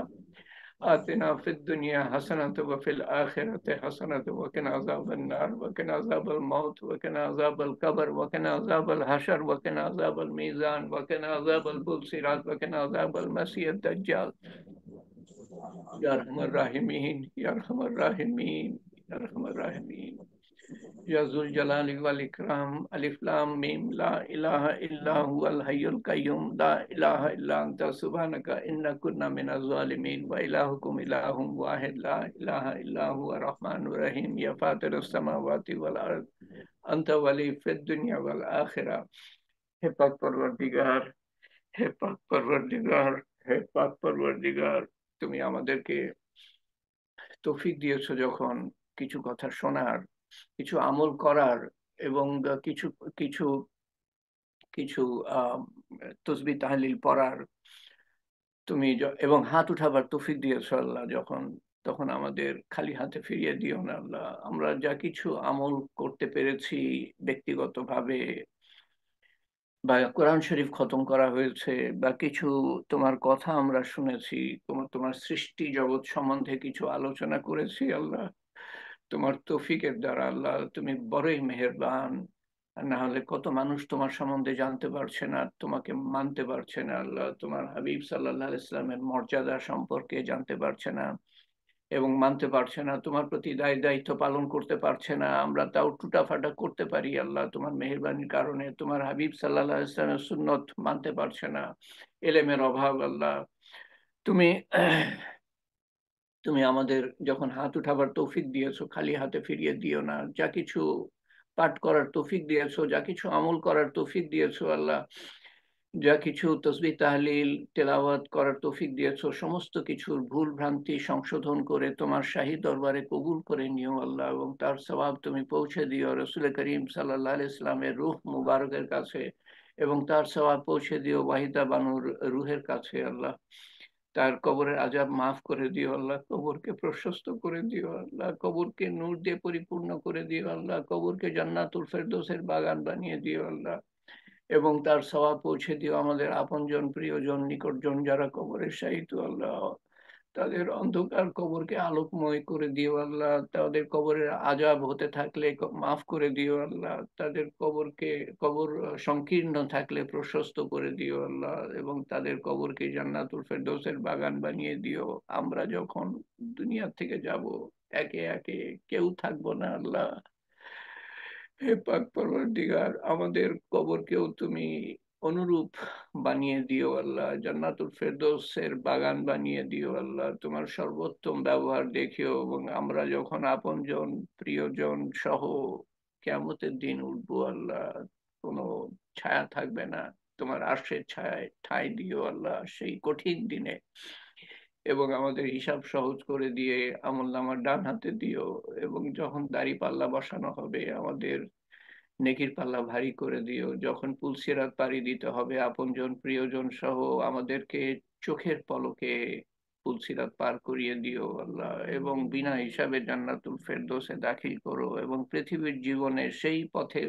آتنا في الدنيا حسنة وفي الآخرة حسنة وقنا عذاب النار وقنا عذاب الموت وقنا عذاب القبر وقنا عذاب الحشر وقنا عذاب الميزان وقنا عذاب البلصيرات وقنا عذاب المسيح الدجال يا أرحم الراحمين يا أرحم الراحمين يا أرحم الراحمين يا ذو الجلال والإكرام. ألف لام ميم لا إله إلا هو الحي القيوم لا إله إلا أنت سبحانك إنا كنا من الظالمين وإلهكم إله واحد لا إله إلا هو الرحمن الرحيم يا فاطر السماوات والأرض أنت ولي في الدنيا والآخرة. হে পাক পরওয়ারদিগার, হে পাক পরওয়ারদিগার, হে পাক পরওয়ারদিগার, তুমি আমাদেরকে তৌফিক দিয়েছো যখন কিছু কথা শোনার, কিছু আমল করার এবং কিছু কিছু কিছু তসবিহ তাহলিল পড়ার, তুমি এবং হাত উঠাবার তৌফিক দিয়েছো আল্লাহ যখন, তখন আমাদের খালি হাতে ফিরিয়ে দিও না আল্লাহ। আমরা যা কিছু আমল করতে পেরেছি ব্যক্তিগতভাবে, বা কোরআন শরীফ খতম করা হয়েছে, বা কিছু তোমার কথা আমরা শুনেছি, তোমার সৃষ্টি জগৎ সম্বন্ধে কিছু আলোচনা করেছি আল্লাহ, তোমার তৌফিকের দ্বারা আল্লাহ। তুমি বড়ই মেহেরবান। আর না হলে কত মানুষ তোমার সম্বন্ধে জানতে পারছে না, তোমাকে মানতে পারছে না আল্লাহ, তোমার হাবিব সাল্লাল্লাহু আলাইহি ইসলামের মর্যাদা সম্পর্কে জানতে পারছে না এবং মানতে পারছে না, তোমার প্রতি দায়িত্ব পালন করতে পারছে না। আমরা তাও টুটাফাটা করতে পারি আল্লাহ তোমার মেহেরবানির কারণে। তোমার হাবিব সাল্লাল্লাহু আলাইহি ইসলামের সুন্নত মানতে পারছে না, এলেমের অভাব আল্লাহ। তুমি তুমি আমাদের যখন হাত উঠাবার তৌফিক দিয়েছো, খালি হাতে ফিরিয়ে দিও না। যা কিছু পাঠ করার তৌফিক দিয়েছো, যা কিছু আমল করার তৌফিক দিয়েছো আল্লাহ, যা কিছু তসবিহ তাহলিল তেলাওয়াত করার তৌফিক দিয়েছো, সমস্ত কিছুর ভুল ভ্রান্তি সংশোধন করে তোমার শাহী দরবারে কবুল করে নিও আল্লাহ, এবং তার সওয়াব তুমি পৌঁছে দিও রাসূল করিম সাল্লাল্লাহু আলাইহি ইসলামের রূহ মুবারকের কাছে, এবং তার সওয়াব পৌঁছে দিও ওয়াহিদা বানুর রুহের কাছে আল্লাহ। তার কবরের আযাব মাফ করে দিও আল্লাহ, কবরকে প্রশস্ত করে দিও আল্লাহ, কবরকে নূর দিয়ে পরিপূর্ণ করে দিও আল্লাহ, কবরকে জান্নাতুল ফেরদৌসের বাগান বানিয়ে দিও আল্লাহ, এবং তার সওয়াব পৌঁছে দিও আমাদের আপনজন, প্রিয়জন, নিকটজন যারা কবরের শায়িত আল্লাহ, তাদের অন্ধকার কবরকে আলোকময় করে দিও আল্লাহ, তাদের কবরের আযাব হতে থাকলে মাফ করে দিও আল্লাহ, তাদের কবর সংকীর্ণ থাকলে প্রশস্ত করে দিও আল্লাহ, এবং তাদের কবরকে জান্নাতুল ফেরদৌসের বাগান বানিয়ে দিও। আমরা যখন দুনিয়া থেকে যাব, একে একে কেউ থাকবো না আল্লাহ। হে পাক পরওয়ারদিগার, আমাদের কবরকেও তুমি অনুরূপ বানিয়ে দিও আল্লাহ, জান্নাতুল ফেরদৌসের বাগান বানিয়ে দিও আল্লাহ, তোমার সর্বোত্তম ব্যবহার দেখিও। এবং আমরা যখন আপনজন, প্রিয়জন সহ কিয়ামতের দিন উঠবো আল্লাহ, কোনো ছায়া থাকবে না, তোমার আরশের ছায়ায় ঠাঁই দিও আল্লাহ সেই কঠিন দিনে, এবং আমাদের হিসাব সহজ করে দিয়ে আমলনামার ডান হাতে দিও, এবং যখন দাঁড়িপাল্লা বসানো হবে আমাদের নেকির পাল্লা ভারী করে দিও, যখন পুলসিরাত পাড়ি দিতে হবে আপনজন প্রিয়জন সহ আমাদেরকে চোখের পলকে পুলসিরাত পার করিয়ে দিও আল্লাহ, এবং বিনা হিসাবে জান্নাতুল ফেরদৌসে দাখিল করো, এবং পৃথিবীর জীবনে সেই পথে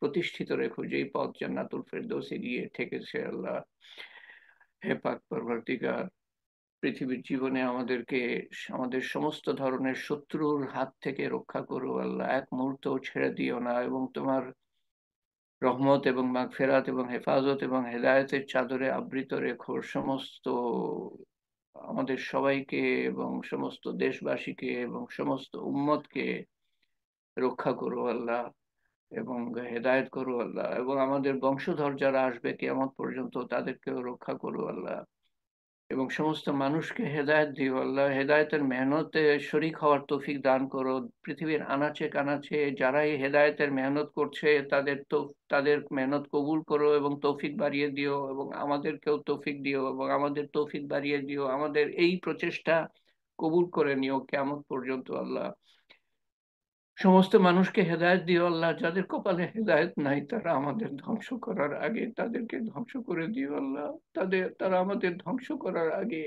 প্রতিষ্ঠিত রেখো যেই পথ জান্নাতুল ফেরদৌসে গিয়ে ঠেকেছে আল্লাহ। হে পাক পরবর্তীকার, পৃথিবীর জীবনে আমাদেরকে আমাদের সমস্ত ধরনের শত্রুর হাত থেকে রক্ষা করো আল্লাহ, এক মুহূর্ত ছেড়ে দিও না, এবং তোমার রহমত এবং মাগফিরাত এবং হেফাজত এবং হেদায়েতের চাদরে আবৃত রেখো সমস্ত আমাদের সবাইকে, এবং সমস্ত দেশবাসীকে এবং সমস্ত উম্মতকে রক্ষা করো আল্লাহ, এবং হেদায়েত করো আল্লাহ, এবং আমাদের বংশধর যারা আসবে কিয়ামত পর্যন্ত তাদেরকেও রক্ষা করো আল্লাহ, এবং সমস্ত মানুষকে হেদায়েত দিও আল্লাহ, হেদায়েতের মেহনতে শরিক হওয়ার তৌফিক দান করো। পৃথিবীর আনাচে কানাচে যারাই হেদায়েতের মেহনত করছে তাদের মেহনত কবুল করো এবং তৌফিক বাড়িয়ে দিও, এবং আমাদেরকেও তৌফিক দিও এবং আমাদের তৌফিক বাড়িয়ে দিও। আমাদের এই প্রচেষ্টা কবুল করে নিও কিয়ামত পর্যন্ত আল্লাহ। সমস্ত মানুষকে হেদায়েত দিও আল্লাহ, যাদের কপালে হেদায়েত নাই তারা আমাদের ধ্বংস করার আগে তাদেরকে ধ্বংস করে দিও আল্লাহ। তারা আমাদের ধ্বংস করার আগে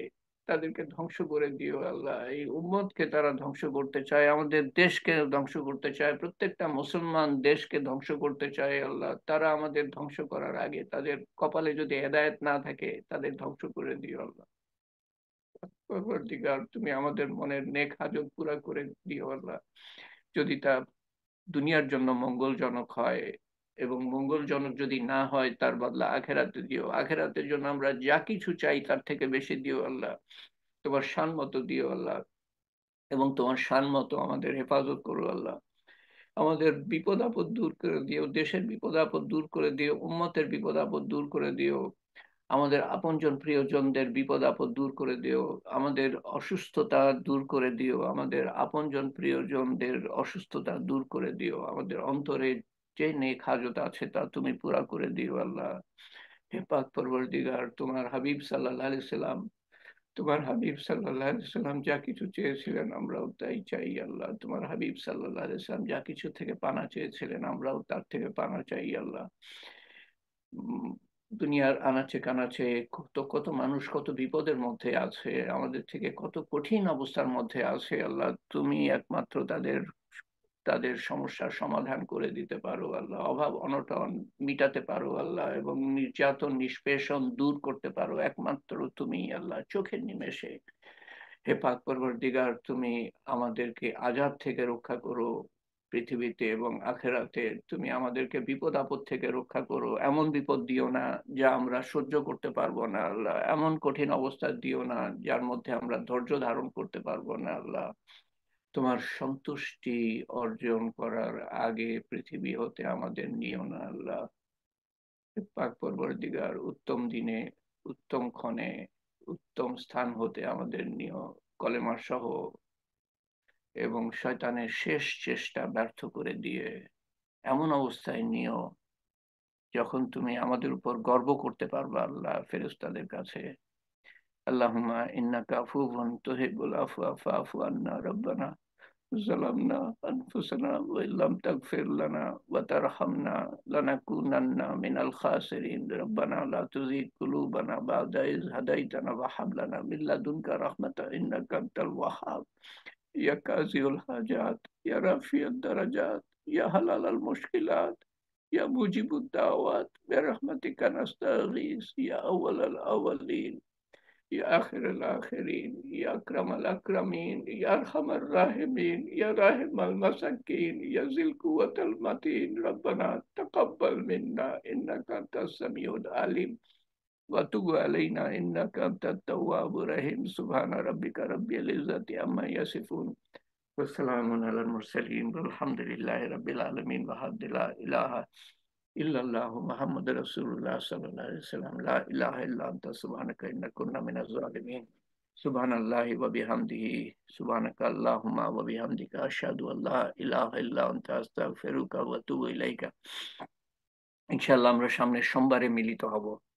তাদেরকে ধ্বংস করে দিও আল্লাহ। এই উম্মতকে তারা ধ্বংস করতে চায়, আমাদের দেশকে ধ্বংস করতে চায়, প্রত্যেকটা মুসলমান দেশকে ধ্বংস করতে চায় আল্লাহ। তারা আমাদের ধ্বংস করার আগে তাদের কপালে যদি হেদায়েত না থাকে তাদের ধ্বংস করে দিও আল্লাহ। পরবর্তীকার, তুমি আমাদের মনের নেক হাজত পুরা করে দিও আল্লাহ। যদি তা দুনিয়ার জন্য মঙ্গলজনক হয়, এবং মঙ্গলজনক যদি না হয় তার বদলা আখেরাতে দিও। আখেরাতের জন্য আমরা যা কিছু চাই তার থেকে বেশি দিও আল্লাহ। তোমার শান মতো দিও আল্লাহ, এবং তোমার শান মতো আমাদের হেফাজত করো আল্লাহ। আমাদের বিপদ আপদ দূর করে দিও, দেশের বিপদ আপদ দূর করে দিও, উম্মতের বিপদ আপদ দূর করে দিও, আমাদের আপনজন প্রিয়জনদের বিপদ আপদ দূর করে দিও, আমাদের অসুস্থতা দূর করে দিও, আমাদের আপনজন প্রিয়জনদের অসুস্থতা দূর করে দিও, আমাদের অন্তরে যে নেক হাজত আছে তা তুমি পুরা করে দিও আল্লাহ। হে পাক পরবর্তীগার, তোমার হাবিব সাল্লাল্লাহু আলাইহি সাল্লাম যা কিছু চেয়েছিলেন আমরাও তাই চাই আল্লাহ। তোমার হাবিব সাল্লাল্লাহু আলাইহি সাল্লাম যা কিছু থেকে পানা চেয়েছিলেন আমরাও তার থেকে পানা চাই আল্লাহ। উম, দুনিয়ার আনাচে কানাচে কত মানুষ কত বিপদের মধ্যে আছে, আমাদের থেকে কত কঠিন অবস্থার মধ্যে আছে আল্লাহ। তুমি একমাত্র তাদের সমস্যার সমাধান করে দিতে পারো আল্লাহ, অভাব অনটন মিটাতে পারো আল্লাহ, এবং নির্যাতন নিষ্পেষণ দূর করতে পারো একমাত্র তুমি আল্লাহ, চোখের নিমেষে। হে পাক পরবর্তীগার, তুমি আমাদেরকে আযাব থেকে রক্ষা করো পৃথিবীতে এবং আখেরাতে। তুমি আমাদেরকে বিপদ আপদ থেকে রক্ষা করো, এমন বিপদ দিও না যা আমরা সহ্য করতে পারবো না আল্লাহ, এমন কঠিন অবস্থা দিও না যার মধ্যে আমরা ধৈর্য ধারণ করতে পারবো না আল্লাহ। তোমার সন্তুষ্টি অর্জন করার আগে পৃথিবী হতে আমাদের নিও না আল্লাহ। পাক পরবর্তীগার, উত্তম দিনে উত্তম ক্ষণে উত্তম স্থান হতে আমাদের নিও কলেমা সহ, এবং শয়তানের শেষ চেষ্টা ব্যর্থ করে দিয়ে এমন অবস্থায় নিও যখন তুমি আমাদের উপর গর্ব করতে পারবে আল্লাহ ফেরেশতাদের কাছে। আল্লাহুম্মা ইন্নাকা আফুবুন তুহিব্বুল আফওয়া ফাআফু আন্না রব্বানা ظلمنا أنفسنا وإن لم تغفر لنا وترحمنا لنكونن من الخاسرين ربنا لا تزغ قلوبنا بعد إذ هديتنا وهب لنا من لدنك رحمة إنك أنت الوهاب يا قاضي الحاجات يا رافع الدرجات يا حلال المشكلات يا مجيب الدعوات برحمتك نستغيث يا أول الأولين يا آخر الآخرين يا أكرم الأكرمين يا أرحم الراحمين يا راحم المساكين يا ذي القوة المتين ربنا تقبل منا إنك أنت السميع العليم وتب علينا إنك أنت التواب الرحيم سبحان ربك رب العزة عما يصفون والسلام على المرسلين والحمد لله رب العالمين وحمد لا إله إلا الله محمد رسول الله صلى الله عليه وسلم لا إله إلا أنت سبحانك إنا كنا من الظالمين سبحان الله وبحمده سبحانك اللهم وبحمدك أشهد أن لا إله إلا أنت أستغفرك وأتوب إليك ইনশাআল্লাহ আমরা সামনের সোমবারে মিলিত হব।